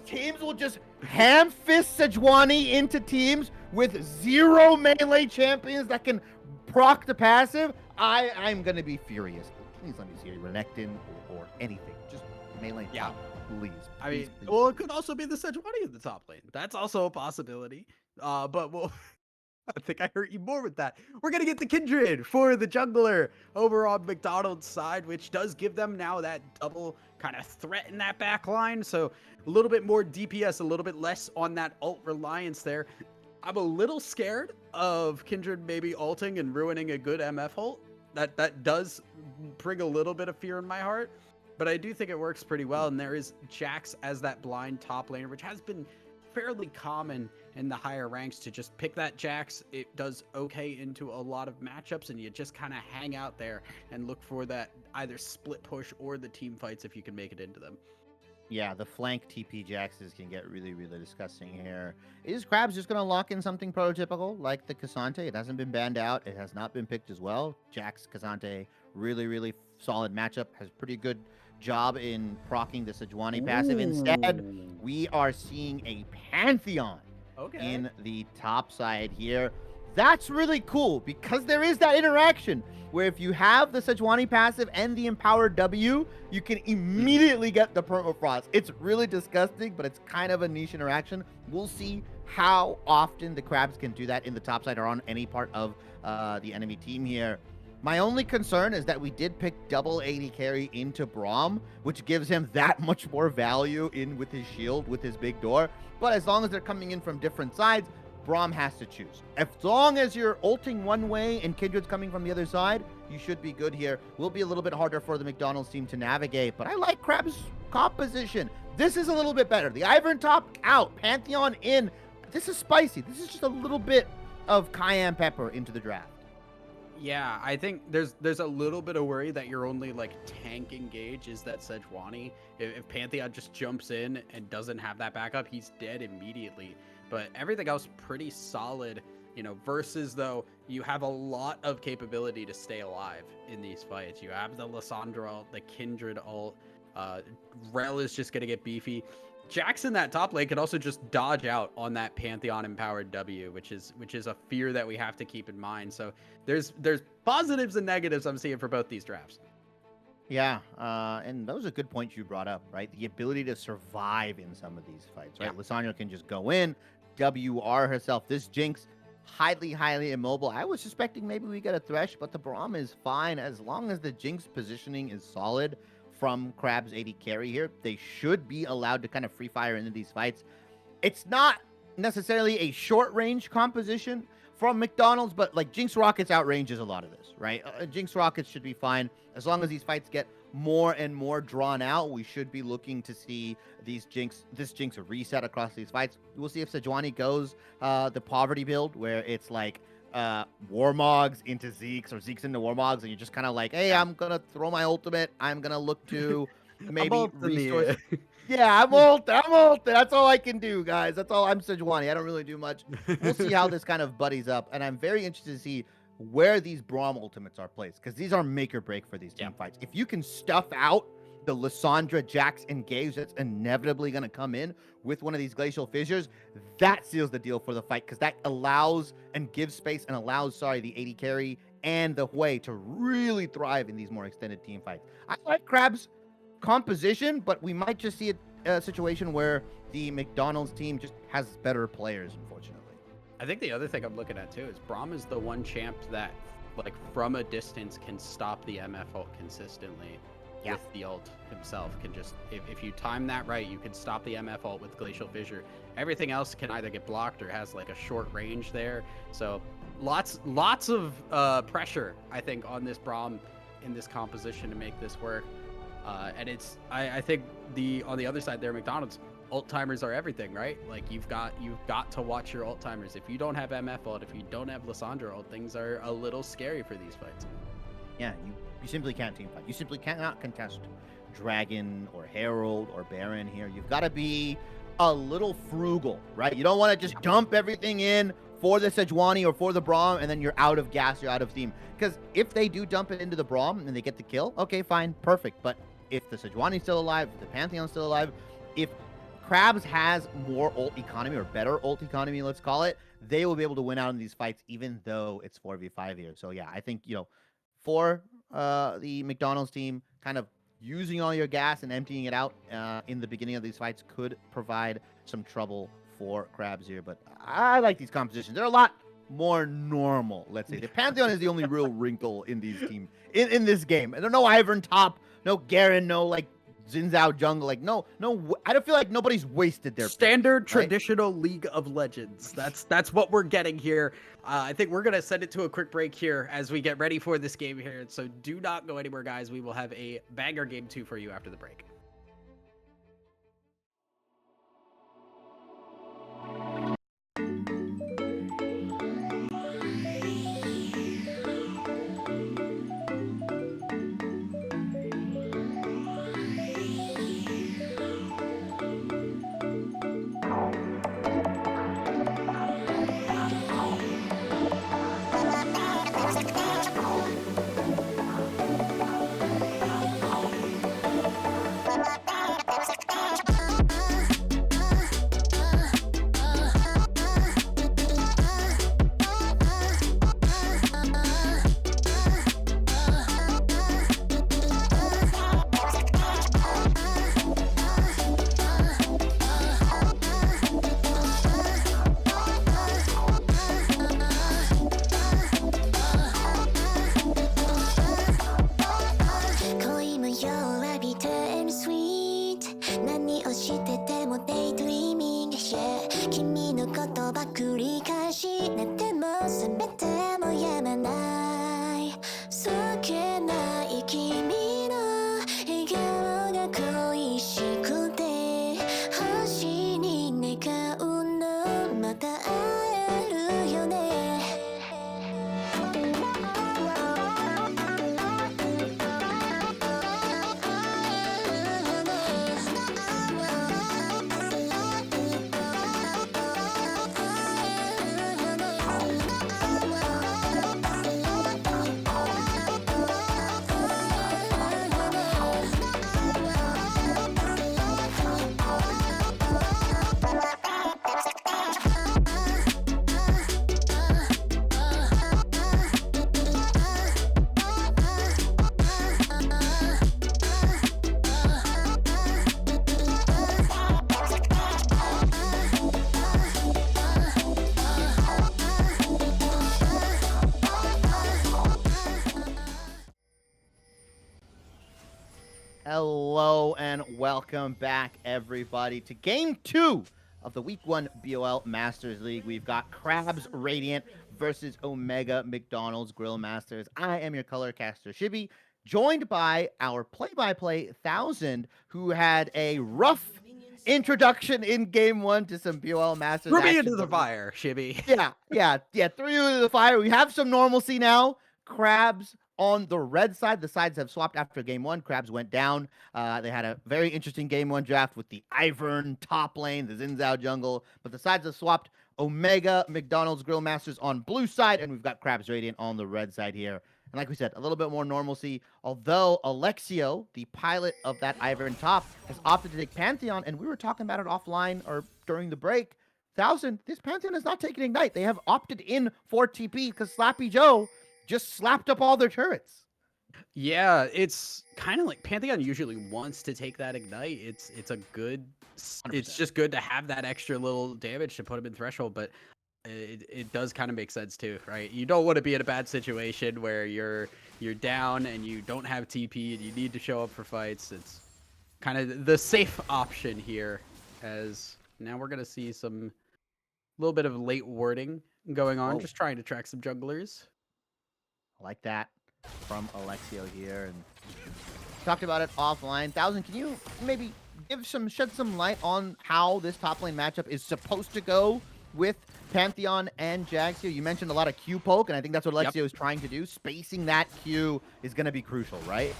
Teams will just ham fist Sejuani into teams with zero melee champions that can proc the passive. I'm gonna be furious. Please let me see a Renekton or anything. Just melee top, please. I mean, well, it could also be the Sejuani in the top lane. That's also a possibility. But we'll I think I hurt you more with that. We're going to get the Kindred for the jungler over on McDonald's side, which does give them now that double kind of threat in that back line. So a little bit more DPS, a little bit less on that ult reliance there. I'm a little scared of Kindred maybe ulting and ruining a good MF ult. That does bring a little bit of fear in my heart, but I do think it works pretty well. And there is Jax as that blind top laner, which has been fairly common in the higher ranks to just pick that Jax. It does okay into a lot of matchups, and you just kind of hang out there and look for that either split push or the team fights if you can make it into them. Yeah, the flank TP Jaxes can get really, really disgusting here. Is Krabs just going to lock in something prototypical like the Cassante? It hasn't been banned out. It has not been picked as well. Jax, Cassante, really, really solid matchup. Has pretty good job in proccing the Sejuani passive. Instead, we are seeing a Pantheon in the top side here. That's really cool because there is that interaction where if you have the Sejuani passive and the empowered W, you can immediately get the permafrost. It's really disgusting, but it's kind of a niche interaction. We'll see how often the Krabs can do that in the top side or on any part of the enemy team here. My only concern is that we did pick double 80 carry into Braum, which gives him that much more value in with his shield, with his big door. But as long as they're coming in from different sides, Braum has to choose. As long as you're ulting one way and Kindred's coming from the other side, you should be good here. Will be a little bit harder for the McDonald's team to navigate, but I like Krabs' composition. This is a little bit better. The Ivern top out, Pantheon in. This is spicy. This is just a little bit of cayenne pepper into the draft. Yeah, I think there's a little bit of worry that your only like tank engage is that Sejuani. If Pantheon just jumps in and doesn't have that backup, he's dead immediately. But everything else pretty solid, you know, versus though you have a lot of capability to stay alive in these fights. You have the Lissandra ult, the Kindred ult, Rel is just gonna get beefy. Jackson, that top lane, can also just dodge out on that Pantheon empowered W, which is a fear that we have to keep in mind. So there's positives and negatives I'm seeing for both these drafts. Yeah, and those are good points you brought up, right? The ability to survive in some of these fights, right? Yeah. Lissandra can just go in, WR herself. This Jinx, highly, highly immobile. I was suspecting maybe we get a Thresh, but the Braum is fine. As long as the Jinx positioning is solid from Krabs 80 carry here, they should be allowed to kind of free fire into these fights. It's not necessarily a short range composition from McDonald's, but like Jinx Rockets outranges a lot of this, right? Jinx Rockets should be fine. As long as these fights get more and more drawn out, we should be looking to see this Jinx reset across these fights. We'll see if Sejuani goes the poverty build, where it's like Warmogs into Zeke's or Zeke's into Warmogs, and you're just kind of like, hey, I'm going to throw my ultimate. I'm going to look to maybe resource. Yeah, I'm ult. That's all I can do, guys. That's all. I'm Sejuani. I don't really do much. We'll see how this kind of buddies up, and I'm very interested to see where these Braum ultimates are placed, because these are make or break for these team fights. If you can stuff out the Lissandra, Jax engage that's inevitably going to come in with one of these glacial fissures, that seals the deal for the fight, because that allows and gives space and allows, the 80 carry and the Hui to really thrive in these more extended team fights. I like Krabs' composition, but we might just see a situation where the McDonald's team just has better players, unfortunately. I think the other thing I'm looking at too is Braum is the one champ that, like, from a distance can stop the MF ult consistently. With the ult himself, can just, if you time that right, you can stop the MF ult with Glacial Fissure. Everything else can either get blocked or has like a short range there. So lots of pressure, I think, on this Braum in this composition to make this work. And it's, I think on the other side there, McDonald's ult timers are everything, right? Like you've got to watch your ult timers. If you don't have MF ult, if you don't have Lissandra ult, things are a little scary for these fights. Yeah, you simply can't team fight. You simply cannot contest Dragon or Herald or Baron here. You've got to be a little frugal, right? You don't want to just dump everything in for the Sejuani or for the Braum, and then you're out of gas, you're out of steam. Because if they do dump it into the Braum and they get the kill, okay, fine, perfect. But if the Sejuani's still alive, if the Pantheon's still alive, if Krabs has more ult economy, or better ult economy, let's call it, they will be able to win out in these fights, even though it's 4v5 here. So yeah, I think, for the McDonald's team, kind of using all your gas and emptying it out in the beginning of these fights could provide some trouble for Krabs here. But I like these compositions. They're a lot more normal, let's say. The Pantheon is the only real wrinkle in these team in this game. And there's no Ivern top, no Garen, no like Xin Zhao jungle. Like, no, I don't feel like nobody's wasted their Standard pick, right? traditional League of Legends. That's what we're getting here. I think we're gonna send it to a quick break here as we get ready for this game here. So do not go anywhere, guys. We will have a banger game 2 for you after the break. Hello and welcome back, everybody, to Game 2 of the Week 1 BOL Masters League. We've got Krabs Radiant versus Omega McDonald's Grill Masters. I am your color caster, Shibby, joined by our play-by-play 1000, who had a rough introduction in Game 1 to some BOL Masters Throw me action, into the but fire, Shibby. Yeah. Threw you into the fire. We have some normalcy now. Krabs on the red side. The sides have swapped after Game 1. Krabs went down. They had a very interesting Game 1 draft with the Ivern top lane, the Xin Zhao jungle. But the sides have swapped. Omega McDonald's Grill Masters on blue side, and we've got Krabs Radiant on the red side here. And like we said, a little bit more normalcy. Although Alexio, the pilot of that Ivern top, has opted to take Pantheon, and we were talking about it offline or during the break. 1000, this Pantheon is not taking Ignite. They have opted in for TP because Slappy Joe just slapped up all their turrets. Yeah, it's kind of like Pantheon usually wants to take that Ignite. It's a good, 100%. it's just good to have that extra little damage to put him in threshold, but it does kind of make sense too, right? You don't want to be in a bad situation where you're down and you don't have TP and you need to show up for fights. It's kind of the safe option here, as now we're gonna see some little bit of late warding going on, just trying to track some junglers. I like that from Alexio here, and talked about it offline. 1000, can you maybe shed some light on how this top lane matchup is supposed to go with Pantheon and Jax here? You mentioned a lot of Q poke, and I think that's what Alexio is trying to do. Spacing that Q is going to be crucial, right?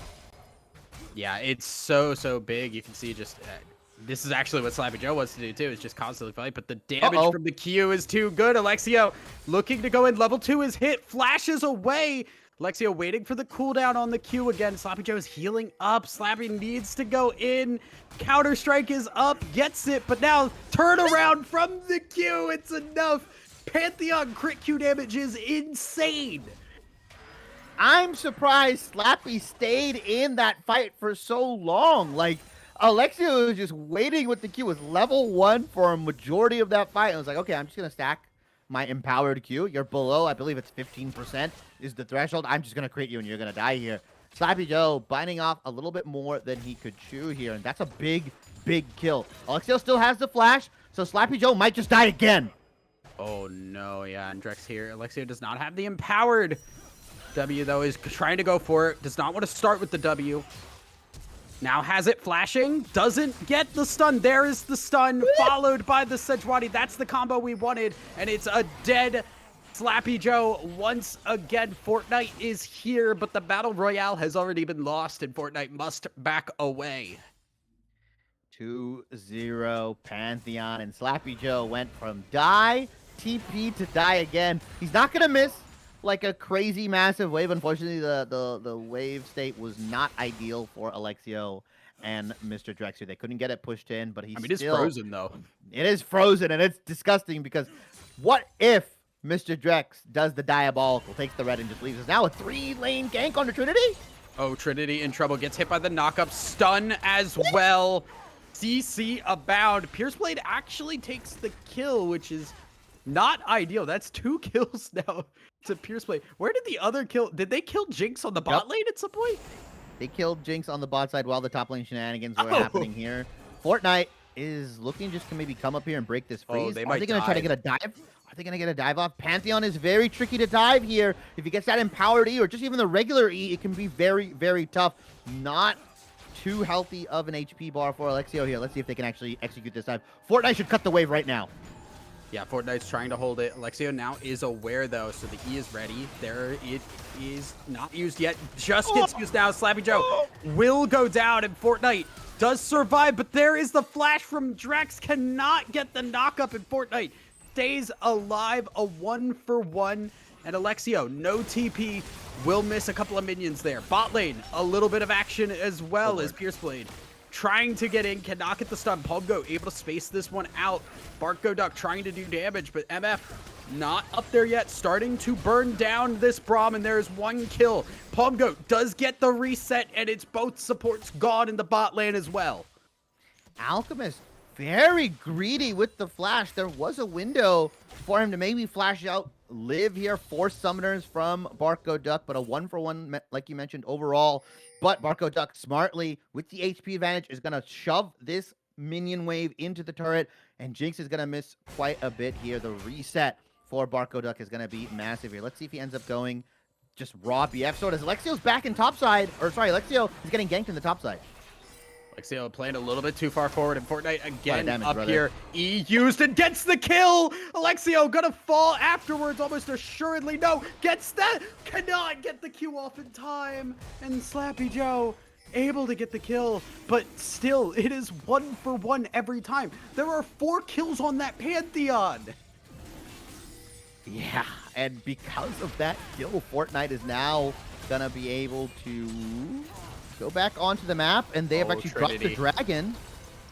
Yeah, it's so big. You can see just this is actually what Slappy Joe wants to do too, is just constantly fight, but the damage from the Q is too good. Alexio looking to go in. Level 2 is hit, flashes away. Alexio waiting for the cooldown on the Q again. Slappy Joe is healing up. Slappy needs to go in. Counter Strike is up, gets it, but now turn around from the Q. It's enough. Pantheon crit Q damage is insane. I'm surprised Slappy stayed in that fight for so long. Like, Alexio was just waiting with the Q. Was level 1 for a majority of that fight. I was like, okay, I'm just going to stack my empowered Q. You're below, I believe it's 15% is the threshold. I'm just going to crit you and you're going to die here. Slappy Joe biting off a little bit more than he could chew here, and that's a big, big kill. Alexio still has the flash, so Slappy Joe might just die again. Oh no, yeah, and Drex here. Alexio does not have the empowered. W though is trying to go for it. Does not want to start with the W. Now has it flashing. Doesn't get the stun. There is the stun followed by the Sejuani. That's the combo we wanted. And it's a dead Slappy Joe. Once again, Fortnite is here, but the Battle Royale has already been lost and Fortnite must back away. 2-0 Pantheon, and Slappy Joe went from die, TP to die again. He's not going to miss like a crazy massive wave. Unfortunately, the wave state was not ideal for Alexio and Mr. Drexer. They couldn't get it pushed in, but It's frozen though. It is frozen, and it's disgusting because what if Mr. Drex does the diabolical, takes the red and just leaves us? Now a 3-lane gank on the Trinity? Oh, Trinity in trouble. Gets hit by the knockup. Stun as well. CC abound. Pierceblade actually takes the kill, which is not ideal. That's 2 kills now to Pierceblade. Where did the other kill? Did they kill Jinx on the bot lane at some point? They killed Jinx on the bot side while the top lane shenanigans were happening here. Fortnite is looking just to maybe come up here and break this freeze. They Are might they going to try to dive. get a dive? Are they going to get a dive off? Pantheon is very tricky to dive here. If he gets that empowered E or just even the regular E, it can be very, very tough. Not too healthy of an HP bar for Alexio here. Let's see if they can actually execute this dive. Fortnite should cut the wave right now. Yeah, Fortnite's trying to hold it. Alexio now is aware, though, so the E is ready. There it is not used yet. Just gets used now. Slappy Joe will go down, and Fortnite does survive, but there is the flash from Drex. Cannot get the knockup, and Fortnite stays alive. A 1-for-1, and Alexio, no TP, will miss a couple of minions there. Bot lane, a little bit of action as well as Pierceblade trying to get in, cannot get the stun. Pomgo able to space this one out. Barco Duck trying to do damage, but MF not up there yet, starting to burn down this Braum, and there's 1 kill. Pomgo does get the reset, and it's both supports gone in the bot lane as well. Alchemist very greedy with the flash. There was a window for him to maybe flash out, live here, force summoners from Barco Duck, but a 1-for-1, like you mentioned, overall. But Barco Duck smartly, with the HP advantage, is going to shove this minion wave into the turret, and Jinx is going to miss quite a bit here. The reset for Barco Duck is going to be massive here. Let's see if he ends up going just raw BF sword as Alexio's back in topside, or sorry, Alexio is getting ganked in the topside. Alexio playing a little bit too far forward, and Fortnite again damage, up brother. here. E used and gets the kill. Alexio gonna fall afterwards, almost assuredly. No, gets that. Cannot get the Q off in time. And Slappy Joe able to get the kill, but still, it is 1-for-1 every time. There are 4 kills on that Pantheon. Yeah, and because of that kill, Fortnite is now gonna be able to go back onto the map, and they have actually dropped the dragon.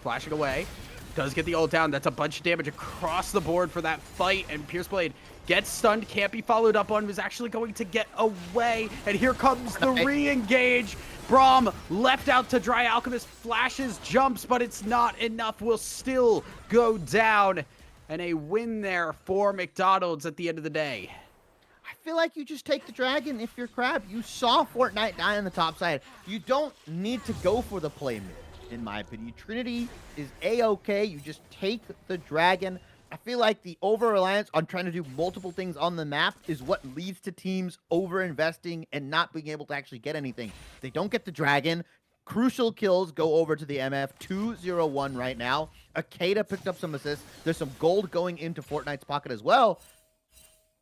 Flashing away. Does get the ult down. That's a bunch of damage across the board for that fight, and Pierceblade gets stunned, can't be followed up on, was actually going to get away, and here comes the re-engage. Braum left out to dry. Alchemist flashes, jumps, but it's not enough. Will still go down, and a win there for McDonald's at the end of the day. I feel like you just take the dragon if you're Crab. You saw Fortnite die on the top side. You don't need to go for the play mid, in my opinion. Trinity is A-okay. You just take the dragon. I feel like the over-reliance on trying to do multiple things on the map is what leads to teams over-investing and not being able to actually get anything. If they don't get the dragon, crucial kills go over to the MF. 2-0-1 right now. Akeda picked up some assists. There's some gold going into Fortnite's pocket as well.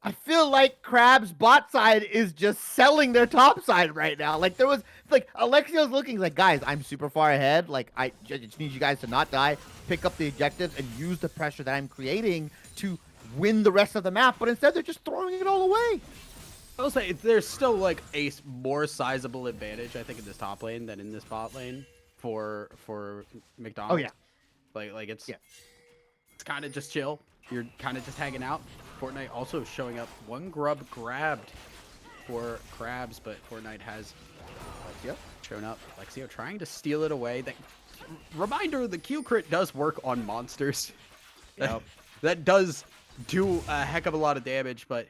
I feel like Crab's bot side is just selling their top side right now. Like, there was, like, Alexio's looking like, guys, I'm super far ahead. Like, I just need you guys to not die, pick up the objectives, and use the pressure that I'm creating to win the rest of the map. But instead, they're just throwing it all away. I will say, there's still, like, a more sizable advantage, I think, in this top lane than in this bot lane for McDonald's. Oh, yeah. Like it's kind of just chill. You're kind of just hanging out. Fortnite also showing up. 1 grub grabbed for Crabs, but Fortnite has shown up. Alexio trying to steal it away. That reminder, the Q crit does work on monsters. That does do a heck of a lot of damage, but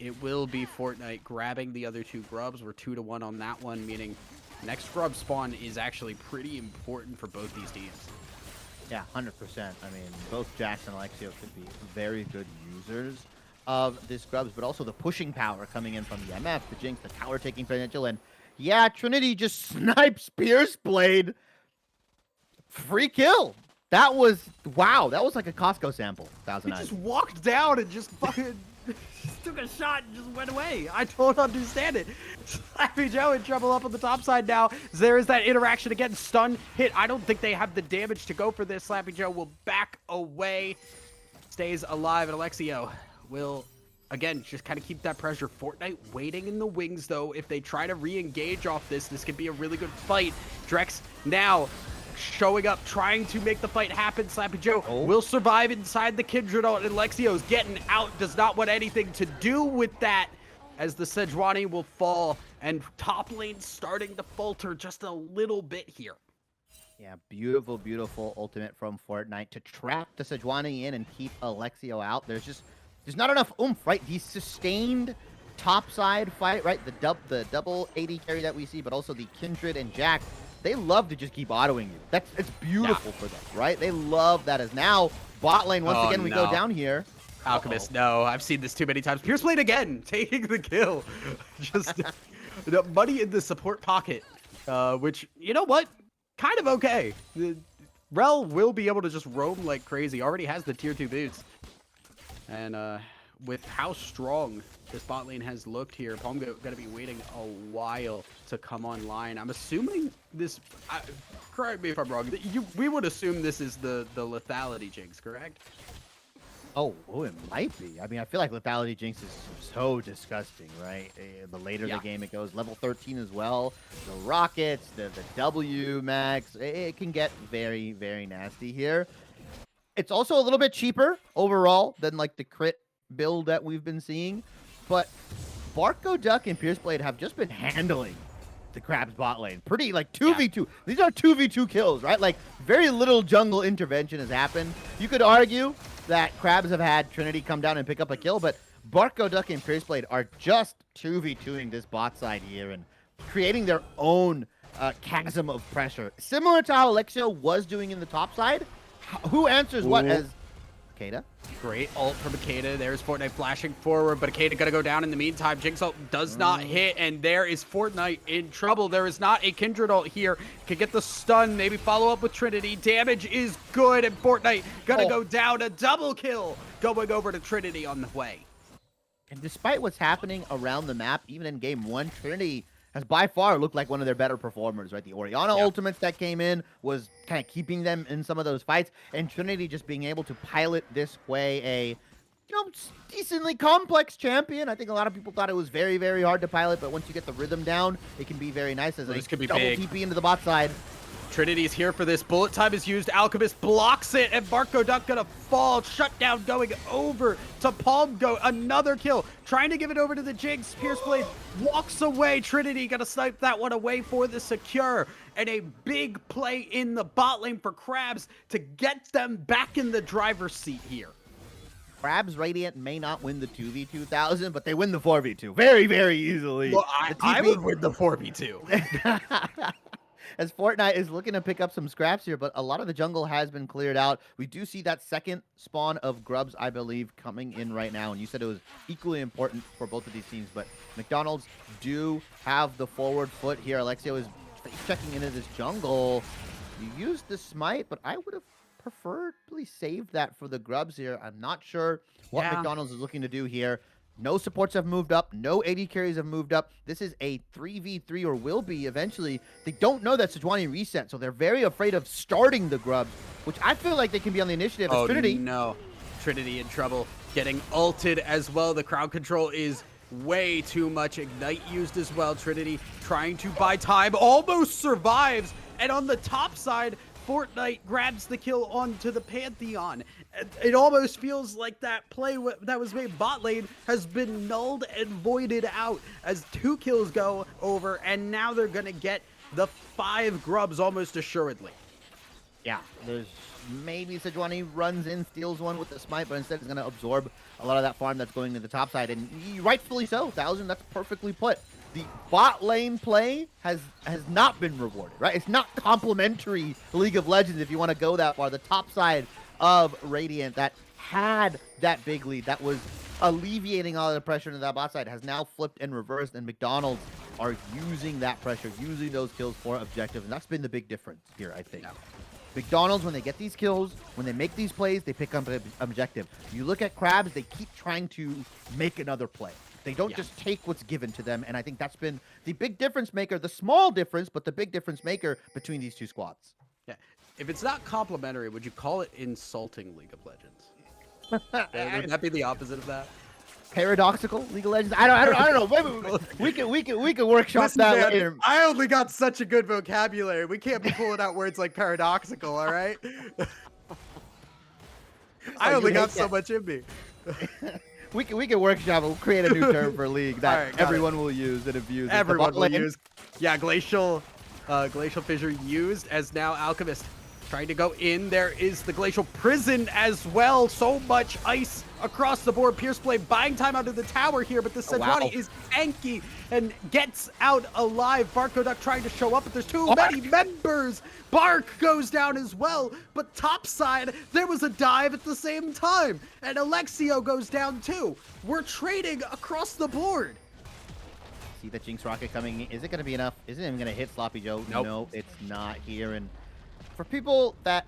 it will be Fortnite grabbing the other 2 grubs. We're 2-1 on that one, meaning next grub spawn is actually pretty important for both these teams. Yeah, 100%. I mean, both Jax and Alexio could be very good users of this grubs, but also the pushing power coming in from the MF, the Jinx, the tower taking potential, and yeah, Trinity just snipes Pierce Blade. Free kill. That was, wow, that was like a Costco sample. He 1009. just walked down and just fucking just took a shot and just went away. I don't understand it. Slappy Joe in trouble up on the top side now. There is that interaction again. Stun hit. I don't think they have the damage to go for this. Slappy Joe will back away. Stays alive, and Alexio will, again, just kind of keep that pressure. Fortnite waiting in the wings, though. If they try to re-engage off this could be a really good fight. Drex now showing up, trying to make the fight happen. Slappy Joe will survive inside the Kindred ult, and Lexio's getting out, does not want anything to do with that, as the Sejuani will fall, and top lane starting to falter just a little bit here. Yeah, beautiful, beautiful ultimate from Fortnite to trap the Sejuani in and keep Alexio out. There's not enough oomph, right? The sustained topside fight, right? The double AD carry that we see, but also the Kindred and Jack. They love to just keep autoing you. It's beautiful for them, right? They love that. As now bot lane once again we go down here. Alchemist, no, I've seen this too many times. Pierce Blade again, taking the kill. Just the money in the support pocket, which, you know what? Kind of okay. Rel will be able to just roam like crazy. Already has the tier 2 boots. And with how strong this bot lane has looked here, Palm going to be waiting a while to come online. I'm assuming this, correct me if I'm wrong, we would assume this is the lethality Jinx, correct? Oh, it might be. I mean, I feel like lethality Jinx is so disgusting, right? The later the game it goes, level 13 as well. The rockets, the W max, it can get very, very nasty here. It's also a little bit cheaper overall than like the crit build that we've been seeing, but Barco Duck and Pierce Blade have just been handling the Crabs bot lane. Pretty like 2v2. These are 2v2 kills, right? Like very little jungle intervention has happened. You could argue that Crabs have had Trinity come down and pick up a kill, but Barco Duck and Pierce Blade are just 2v2ing this bot side here and creating their own chasm of pressure. Similar to how Alexio was doing in the top side. Who answers what as Akeda? Great ult from Akeda. There's Fortnite flashing forward, but Akeda gonna go down in the meantime. Jinx ult does not hit, and there is Fortnite in trouble. There is not a Kindred ult here. Can get the stun, maybe follow up with Trinity. Damage is good, and Fortnite gonna go down. A double kill going over to Trinity on the way. And despite what's happening around the map, even in game 1, Trinity has by far looked like one of their better performers, right? The Orianna ultimates that came in was kind of keeping them in some of those fights, and Trinity just being able to pilot this way a, decently complex champion. I think a lot of people thought it was very, very hard to pilot, but once you get the rhythm down, it can be very nice as this a could be double big. TP into the bot side. Trinity's here for this. Bullet time is used. Alchemist blocks it, and Barco Duck gonna fall. Shutdown going over to Palm Goat. Another kill. Trying to give it over to the Jinx. Pierce Blade walks away. Trinity gonna snipe that one away for the secure. And a big play in the bot lane for Crabs to get them back in the driver's seat here. Crabs Radiant may not win the 2v2000, but they win the 4v2 very, very easily. Well, I would win the 4v2. As Fortnite is looking to pick up some scraps here, but a lot of the jungle has been cleared out. We do see that second spawn of grubs, I believe, coming in right now. And you said it was equally important for both of these teams, but McDonald's do have the forward foot here. Alexio is checking into this jungle. You used the smite, but I would have preferably saved that for the grubs here. I'm not sure what McDonald's is looking to do here. No supports have moved up. No AD carries have moved up. This is a 3v3 or will be eventually. They don't know that Sejuani reset, so they're very afraid of starting the grubs, which I feel like they can be on the initiative as Trinity. No. Trinity in trouble. Getting ulted as well. The crowd control is way too much. Ignite used as well. Trinity trying to buy time. Almost survives. And on the top side, Fortnite grabs the kill onto the Pantheon. It almost feels like that play that was made bot lane has been nulled and voided out as 2 kills go over, and now they're going to get the 5 grubs almost assuredly. Yeah, there's maybe Sejuani runs in, steals one with the smite, but instead is going to absorb a lot of that farm that's going to the top side. And rightfully so, 1,000, that's perfectly put. The bot lane play has not been rewarded, right? It's not complimentary League of Legends if you want to go that far. The top side of Radiant that had that big lead, that was alleviating all of the pressure into that bot side, has now flipped and reversed, and McDonald's are using that pressure, using those kills for objectives, and that's been the big difference here, I think. Yeah. McDonald's, when they get these kills, when they make these plays, they pick up an objective. You look at Crabs, they keep trying to make another play. They don't just take what's given to them, and I think that's been the big difference maker, the small difference, but the big difference maker between these two squads. Yeah. If it's not complimentary, would you call it insulting League of Legends? Would that be the opposite of that? Paradoxical League of Legends? I don't know. Maybe we can workshop that later. I only got such a good vocabulary. We can't be pulling out words like paradoxical, all right? I only got so much in me. We can workshop. We'll create a new term for League that everyone will use and abuse. Everyone will use. Yeah, glacial fissure used as now Alchemist trying to go in. There is the glacial prison as well. So much ice across the board. Pierce Blade buying time out of the tower here, but the Sejuani is tanky and gets out alive. Barcoduck trying to show up, but there's too many members. Bark goes down as well, but topside, there was a dive at the same time, and Alexio goes down too. We're trading across the board. See the Jinx Rocket coming in. Is it going to be enough? Is it even going to hit Sloppy Joe? Nope. No, it's not here. And for people that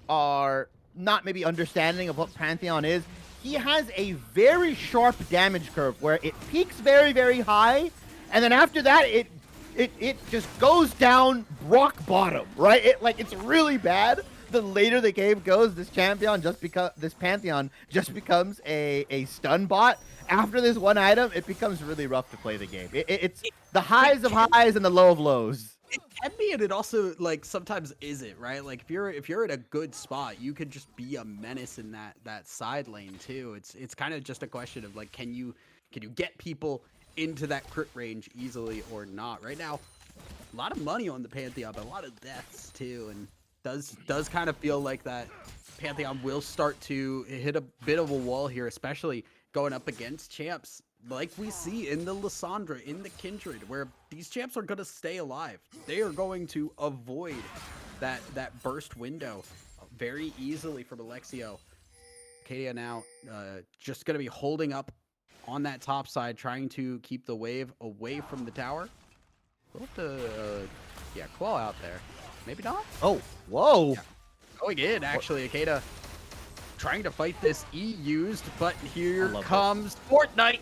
are not maybe understanding of what Pantheon is, he has a very sharp damage curve where it peaks very, very high, and then after that, it just goes down rock bottom, right? It's really bad. The later the game goes, this Pantheon just becomes a stun bot. After this one item, it becomes really rough to play the game. It's the highs of highs and the low of lows. It can be, and it also sometimes isn't, right? Like if you're in a good spot, you could just be a menace in that side lane too. It's kind of just a question of can you get people into that crit range easily or not? Right now, a lot of money on the Pantheon, but a lot of deaths too, and does kind of feel like that Pantheon will start to hit a bit of a wall here, especially going up against champs like we see in the Lissandra, in the Kindred, where these champs are going to stay alive. They are going to avoid that burst window very easily from Alexio. Acadia now just going to be holding up on that top side, trying to keep the wave away from the tower. We'll have to, claw out there. Maybe not? Oh, whoa. Yeah. Going in, actually, Acadia trying to fight this used, but here comes Fortnite.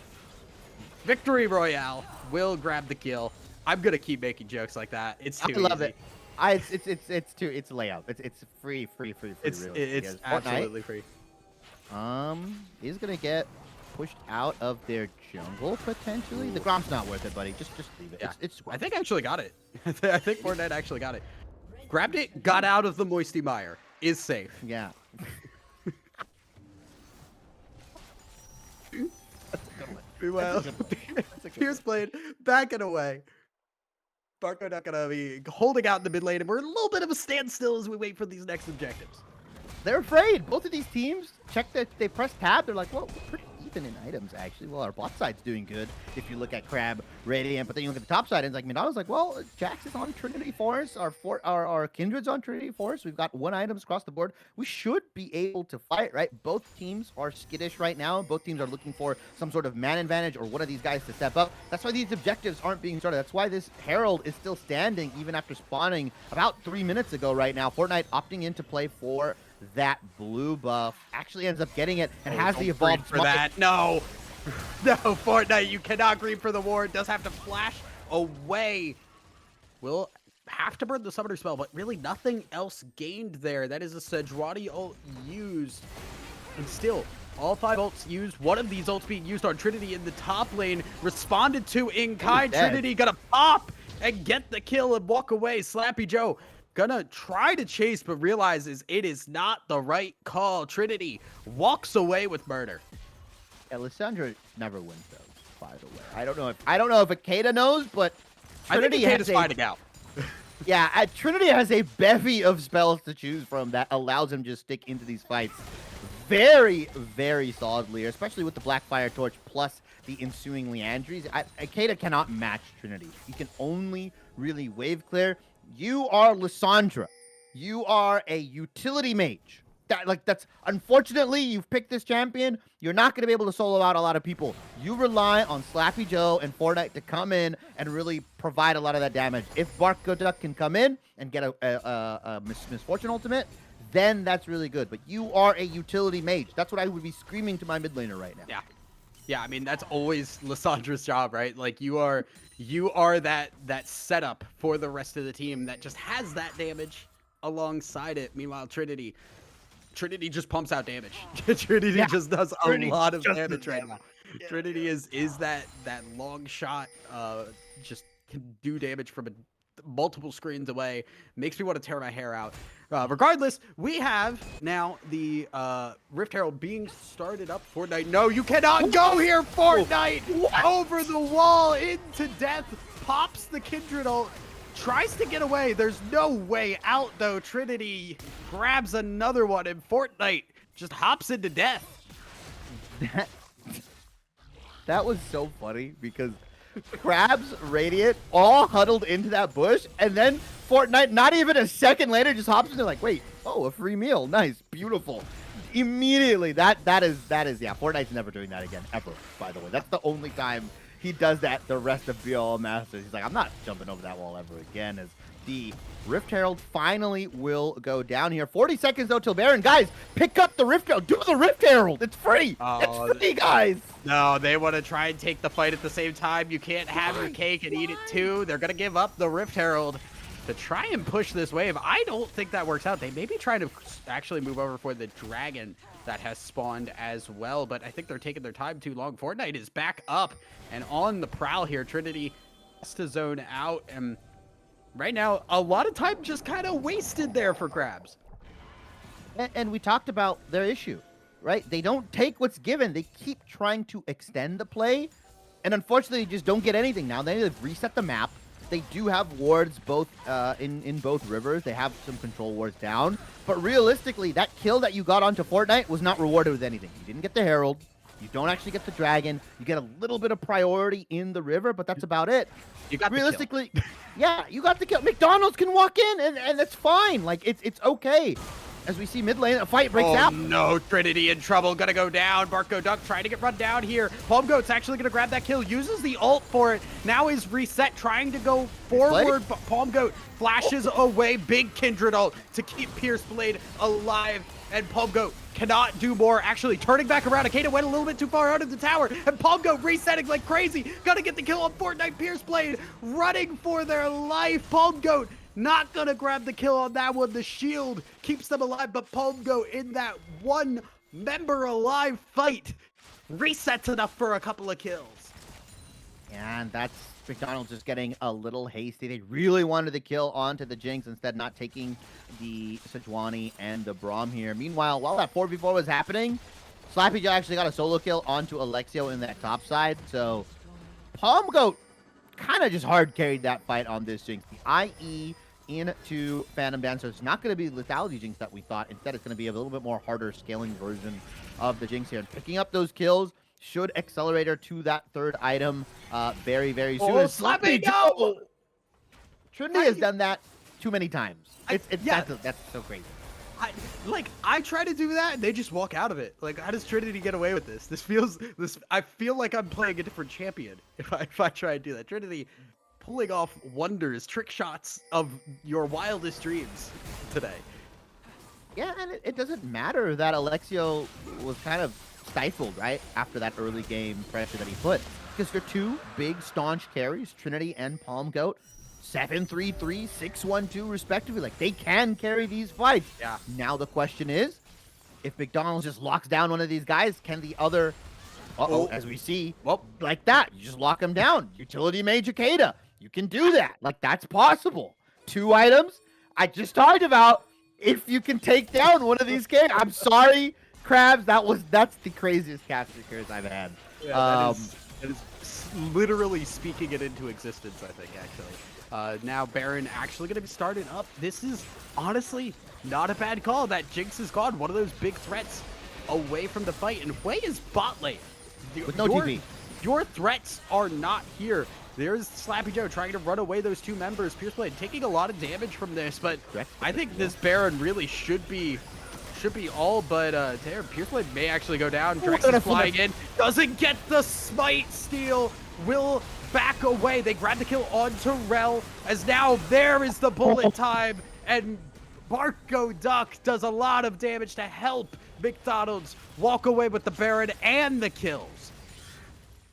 Victory Royale will grab the kill. I'm gonna keep making jokes like that. It's too easy. I love it. It's layup. It's free. It's absolutely free. He's gonna get pushed out of their jungle potentially. The Grom's not worth it, buddy. Just leave it. Yeah. It's I think I actually got it. I think Fortnite actually got it. Grabbed it, got out of the Moisty Mire. Is safe. Yeah. Well, Pierce Blade backing away. Barco not gonna be holding out in the mid lane, and we're in a little bit of a standstill as we wait for these next objectives. They're afraid. Both of these teams check that they press tab. They're like, well, we're pretty even in items actually. Well, our bot side's doing good if you look at Crab, Radiant, but then you look at the top side and it's like McDonald's like, well, Jax is on Trinity Forest, our Kindred's on Trinity Forest. We've got 1 items across the board. We should be able to fight, right? Both teams are skittish right now. Both teams are looking for some sort of man advantage or one of these guys to step up. That's why these objectives aren't being started. That's why this Herald is still standing even after spawning about 3 minutes ago right now. Fortnite opting into play for that blue buff, actually ends up getting it and has the evolved for that. No, Fortnite, you cannot green for the ward. Does have to flash away. Will have to burn the summoner spell, but really nothing else gained there. That is a Sejuani ult used, and still all 5 ults used. One of these ults being used on Trinity in the top lane, responded to in kind. Trinity gonna pop and get the kill and walk away. Slappy Joe gonna try to chase, but realizes it is not the right call. Trinity walks away with murder. Yeah, Lissandra never wins those, by the way. I don't know if Akeda knows, but Trinity I think Akeda's finding out. Yeah, Trinity has a bevy of spells to choose from that allows him to just stick into these fights very, very solidly, especially with the Blackfire Torch plus the ensuing Leandries. Ikeda cannot match Trinity. He can only really wave clear. You are Lissandra. You are a utility mage. That's unfortunately you've picked this champion. You're not going to be able to solo out a lot of people. You rely on Slappy Joe and Fortnite to come in and really provide a lot of that damage. If Barco Duck can come in and get a Misfortune ultimate, then that's really good. But you are a utility mage. That's what I would be screaming to my mid laner right now. Yeah, I mean that's always Lissandra's job, right? Like you are that setup for the rest of the team that just has that damage alongside it. Meanwhile, Trinity just pumps out damage. Trinity just does a lot of damage right now. Yeah, Trinity is that long shot, just can do damage from multiple screens away. Makes me want to tear my hair out. Regardless, we have now the Rift Herald being started up. Fortnite, no, you cannot go here, Fortnite! Over the wall, into death, pops the Kindred ult. Tries to get away. There's no way out, though. Trinity grabs another one, and Fortnite just hops into death. That was so funny because Krabs, Radiant, all huddled into that bush, and then Fortnite, not even a second later, just hops into like, wait, oh, a free meal. Nice, beautiful. Immediately, that is, yeah, Fortnite's never doing that again, ever, by the way. That's the only time he does that the rest of BOL Masters. He's like, I'm not jumping over that wall ever again. As the Rift Herald finally will go down here. 40 seconds though till Baron. Guys, pick up the Rift Herald. Do the Rift Herald. It's free. It's free, guys. No, they want to try and take the fight at the same time. You can't have your cake and eat it too. They're going to give up the Rift Herald to try and push this wave. I don't think that works out. They may be trying to actually move over for the dragon that has spawned as well, but I think they're taking their time too long. Fortnite is back up and on the prowl here. Trinity has to zone out, and right now a lot of time just kind of wasted there for Krabs. And we talked about their issue, right? They don't take what's given. They keep trying to extend the play, and unfortunately just don't get anything. Now they've reset the map. They do have wards both in both rivers. They have some control wards down. But realistically, that kill that you got onto Fortnite was not rewarded with anything. You didn't get the Herald. You don't actually get the Dragon. You get a little bit of priority in the river, but that's about it. You got realistically, yeah, you got the kill. McDonald's can walk in, and that's fine. Like, it's okay. As we see mid lane, a fight breaks out. No, Trinity in trouble, gonna go down. Barco Duck trying to get run down here. Palm Goat's actually gonna grab that kill, uses the ult for it. Now is reset, trying to go forward, but Palm Goat flashes away. Big Kindred ult to keep Pierce Blade alive, and Palm Goat cannot do more. Actually turning back around, Ikeda went a little bit too far out of the tower, and Palm Goat resetting like crazy. Gotta get the kill on Fortnite. Pierce Blade running for their life. Palm Goat not gonna grab the kill on that one. The shield keeps them alive, but Palm Goat in that one member alive fight resets enough for a couple of kills. And that's McDonald's just getting a little hasty. They really wanted the kill onto the Jinx, instead not taking the Sejuani and the Braum here. Meanwhile, while that 4v4 was happening, Slappy Joe actually got a solo kill onto Alexio in that top side. So Palm Goat kind of just hard carried that fight on this Jinx. The IE into Phantom Dancer. It's not going to be Lethality Jinx that we thought. Instead, it's going to be a little bit more harder scaling version of the Jinx here. And picking up those kills should accelerate her to that third item very, very soon. Oh, Slappy, no! Trinity has done that too many times. That's so crazy. I try to do that, and they just walk out of it. Like, how does Trinity get away with this? I feel like I'm playing a different champion if I try and do that. Trinity pulling off wonders, trick shots of your wildest dreams today. Yeah, and it doesn't matter that Alexio was kind of stifled, right, after that early game pressure that he put. Because you're two big, staunch carries, Trinity and Palm Goat, 7-3-3, 6-1-2 respectively. Like, they can carry these fights. Yeah. Now the question is, if McDonald's just locks down one of these guys, can the other, as we see, like that, you just lock him down. Utility Mage Ikeda. You can do that. Like, that's possible. 2 items. I just talked about if you can take down one of these characters. I'm sorry, Krabs. That's the craziest caster curse I've had. Yeah, That is literally speaking it into existence, I think, actually. Now Baron actually going to be started up. This is honestly not a bad call. That Jinx is gone. One of those big threats away from the fight. And Wei is bot lane. With no TP. Your threats are not here. There's Slappy Joe trying to run away those two members. Pierceblade taking a lot of damage from this, but I think this Baron really should be all but there. Pierceblade may actually go down. Drex is flying in. Doesn't get the smite steal. Will back away. They grab the kill on Terrell as now there is the bullet time. And Barco Duck does a lot of damage to help McDonald's walk away with the Baron and the kills.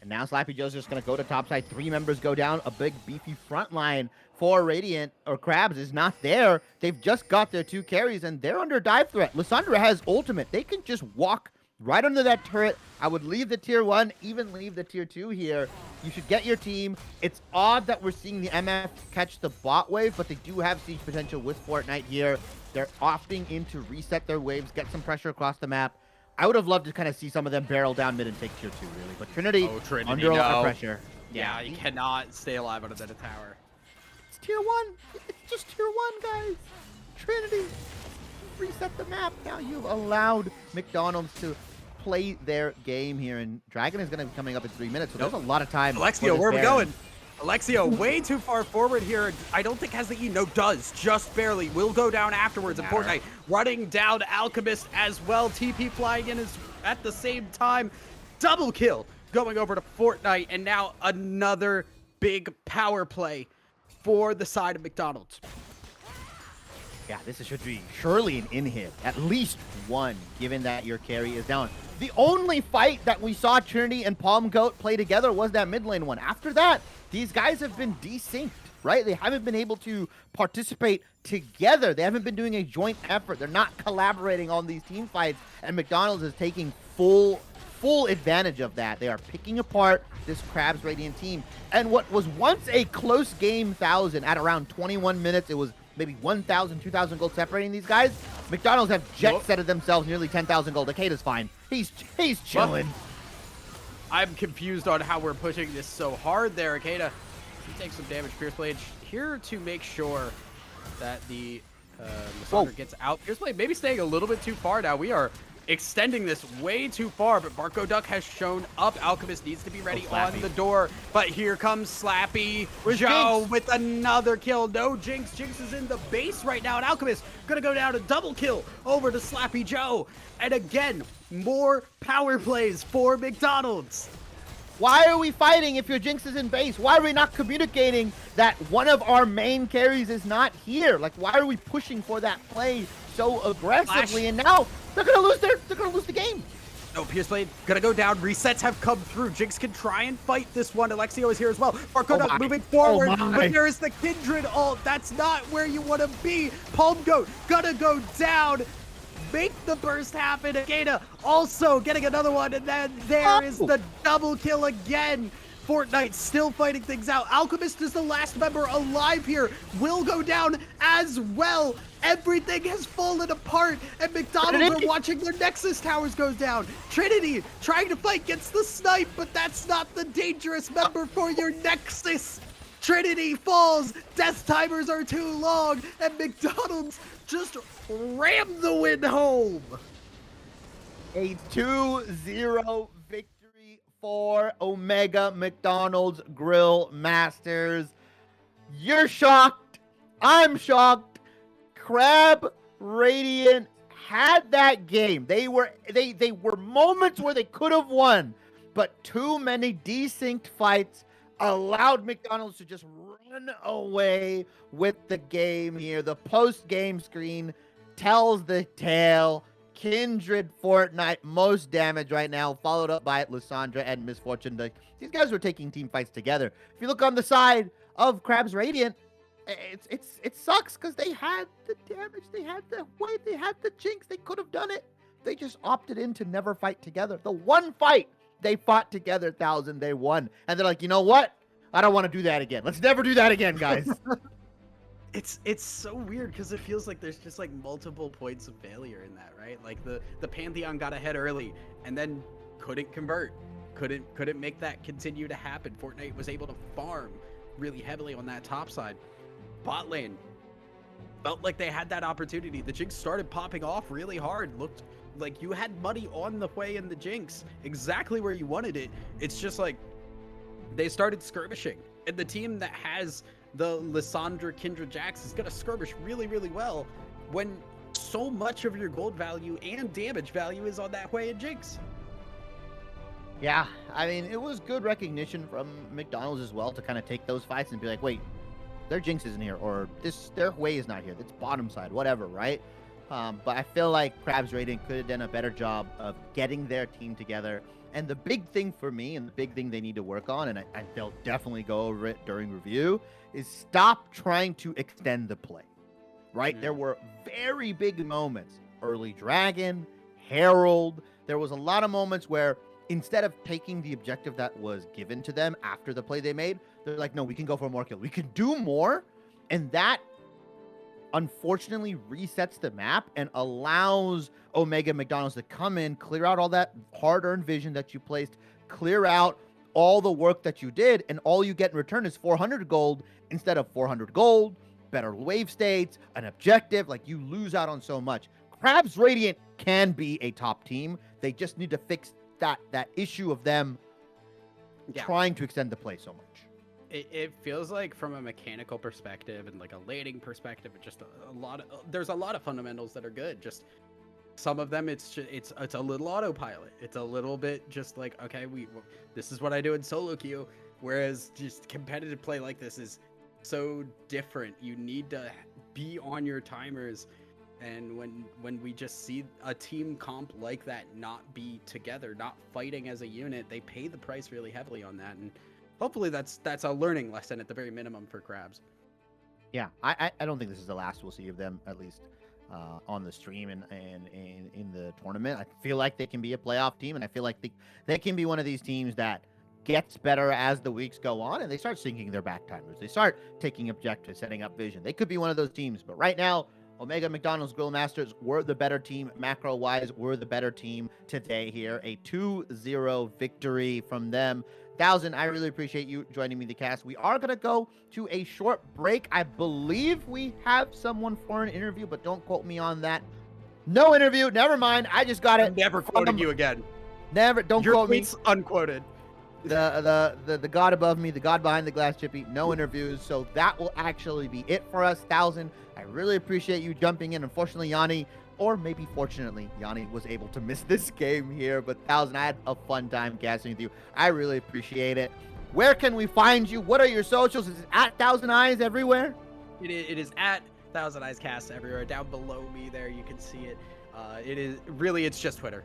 And now Slappy Joe's just going to go to topside. 3 members go down. A big, beefy front line for Radiant, or Krabs, is not there. They've just got their 2 carries, and they're under dive threat. Lissandra has ultimate. They can just walk right under that turret. I would leave the tier 1, even leave the tier 2 here. You should get your team. It's odd that we're seeing the MF catch the bot wave, but they do have siege potential with Fortnite here. They're opting in to reset their waves, get some pressure across the map. I would have loved to kind of see some of them barrel down mid and take tier 2, really. But Trinity, under a lot of pressure. Yeah, you cannot stay alive under that tower. It's tier 1. It's just tier 1, guys. Trinity, reset the map. Now you've allowed McDonald's to play their game here. And Dragon is going to be coming up in 3 minutes, so there's a lot of time. Alexio, where are we going? Alexio, way too far forward here. I don't think has the E. No, does. Just barely. Will go down afterwards. And Fortnite running down Alchemist as well. TP flying in at the same time. Double kill going over to Fortnite. And now another big power play for the side of McDonald's. Yeah, this should be surely an in-hit. At least one, given that your carry is down. The only fight that we saw Trinity and Palm Goat play together was that mid lane one. After that, these guys have been desynced, right? They haven't been able to participate together. They haven't been doing a joint effort. They're not collaborating on these team fights, and McDonald's is taking full advantage of that. They are picking apart this Krabs Radiant team. And what was once a close game 1,000 at around 21 minutes, it was maybe 1,000, 2,000 gold separating these guys. McDonald's have jet-setted themselves nearly 10,000 gold. Akeda's fine. He's chilling. I'm confused on how we're pushing this so hard there. Akeda, he takes some damage. Pierceblade here to make sure that the Lissandra gets out. Pierceblade maybe staying a little bit too far now. We are extending this way too far, but Barco Duck has shown up. Alchemist needs to be ready on the door, but here comes Slappy Joe with another kill. No Jinx. Jinx is in the base right now, and Alchemist gonna go down a double kill over to Slappy Joe. And again, more power plays for McDonald's. Why are we fighting if your Jinx is in base? Why are we not communicating that one of our main carries is not here? Like, why are we pushing for that play so aggressively? And now they're gonna lose the game. No, Pierceblade gonna go down. Resets have come through. Jinx can try and fight this one. Alexio is here as well. Barco Duck moving forward, but there is the Kindred ult. That's not where you want to be. Palm Goat gonna go down. Make the burst happen. Akeda also getting another one, and then there is the double kill again. Fortnite still fighting things out. Alchemist is the last member alive here. Will go down as well. Everything has fallen apart, and McDonald's are watching their Nexus towers go down. Trinity trying to fight, gets the snipe, but that's not the dangerous member for your Nexus. Trinity falls. Death timers are too long, and McDonald's just rammed the win home. A 2-0 victory for Omega McDonald's Grill Masters. You're shocked. I'm shocked. Crab Radiant had that game. They were moments where they could have won, but too many desynced fights allowed McDonald's to just run away with the game here. The post-game screen tells the tale. Kindred Fortnite, most damage right now, followed up by Lissandra and Misfortune. These guys were taking team fights together. If you look on the side of Krabs Radiant, it sucks because they had the damage, they had the weight, they had the Jinx, they could have done it. They just opted in to never fight together. The one fight they fought together, 1,000, they won. And they're like, you know what? I don't want to do that again. Let's never do that again, guys. It's so weird because it feels like there's just like multiple points of failure in that, right? Like the Pantheon got ahead early and then couldn't convert. couldn't make that continue to happen. Fortnite was able to farm really heavily on that top side. Bot lane felt like they had that opportunity. The Jinx started popping off really hard. Looked like you had money on the way in the Jinx, exactly where you wanted it. It's just like they started skirmishing, and the team that has the Lissandra Kindra Jax is gonna skirmish really, really well when so much of your gold value and damage value is on that way in Jinx. Yeah, I mean, it was good recognition from McDonald's as well to kind of take those fights and be like, wait, their Jinx isn't here, or their way is not here. It's bottom side, whatever, right? But I feel like Crabs Radiant could have done a better job of getting their team together. And the big thing for me, and the big thing they need to work on, and they'll definitely go over it during review, is stop trying to extend the play, right? There were very big moments. Early Dragon, Herald. There was a lot of moments where instead of taking the objective that was given to them after the play they made, they're like, no, we can go for more kill. We can do more. And that unfortunately resets the map and allows Omega McDonald's to come in, clear out all that hard-earned vision that you placed, clear out all the work that you did, and all you get in return is 400 gold instead of 400 gold, better wave states, an objective. Like, you lose out on so much. Crabs Radiant can be a top team. They just need to fix that issue of them trying to extend the play so much. It feels like from a mechanical perspective and like a laning perspective, just there's a lot of fundamentals that are good. Just some of them, it's a little autopilot. It's a little bit just like, okay, this is what I do in solo queue. Whereas just competitive play like this is so different. You need to be on your timers. And when we just see a team comp like that not be together, not fighting as a unit, they pay the price really heavily on that. And hopefully that's a learning lesson at the very minimum for Crabs. Yeah, I don't think this is the last we'll see of them, at least on the stream and in the tournament. I feel like they can be a playoff team, and I feel like they can be one of these teams that gets better as the weeks go on, and they start sinking their back timers. They start taking objectives, setting up vision. They could be one of those teams, but right now, Omega McDonald's Grill Masters were the better team. Macro-wise, were the better team today here. A 2-0 victory from them. Thousand, I really appreciate you joining me, the cast. We are going to go to a short break. I believe we have someone for an interview, but don't quote me on that. No interview. Never mind. I just got it. I'm never quoting you again. Never. Don't quote me. Unquoted. The God above me, the God behind the glass, Chippy. No interviews. So that will actually be it for us. Thousand, I really appreciate you jumping in. Unfortunately, Yanni, or maybe fortunately, Yanni was able to miss this game here. But Thousand, I had a fun time casting with you. I really appreciate it. Where can we find you? What are your socials? Is it at Thousand Eyes everywhere? It is at Thousand Eyes Cast everywhere. Down below me there, you can see it. It's just Twitter.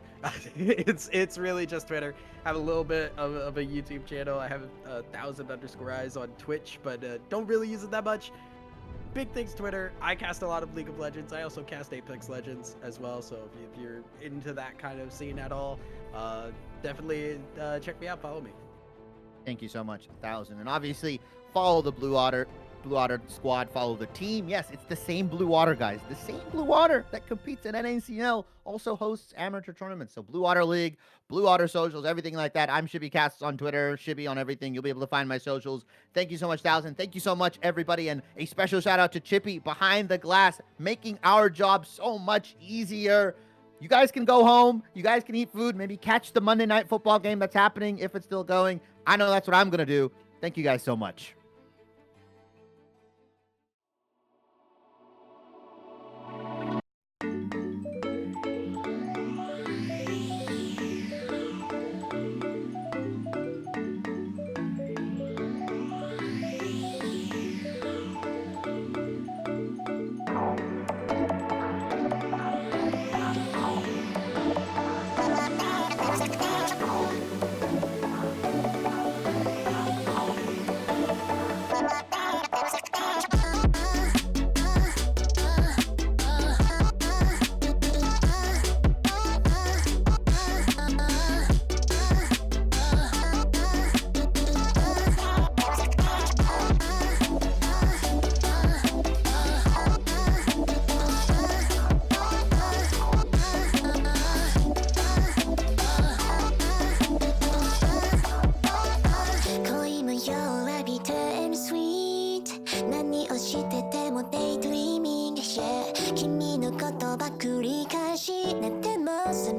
it's really just Twitter. I have a little bit of a YouTube channel. I have 1000_eyes on Twitch, but don't really use it that much. Big things Twitter. I cast a lot of League of Legends. I also cast Apex Legends as well. So if you're into that kind of scene at all, definitely check me out. Follow me. Thank you so much, 1000. And obviously, follow the Blue Otter squad, follow the team. Yes, it's the same Blue Otter, guys. The same Blue Otter that competes in NACL also hosts amateur tournaments. So Blue Otter League, Blue Otter socials, everything like that. I'm Shibby Casts on Twitter, Shibby on everything. You'll be able to find my socials. Thank you so much, 1000. Thank you so much, everybody. And a special shout out to Chippy behind the glass, making our job so much easier. You guys can go home. You guys can eat food. Maybe catch the Monday Night Football game that's happening if it's still going. I know that's what I'm going to do. Thank you guys so much.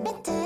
Victory!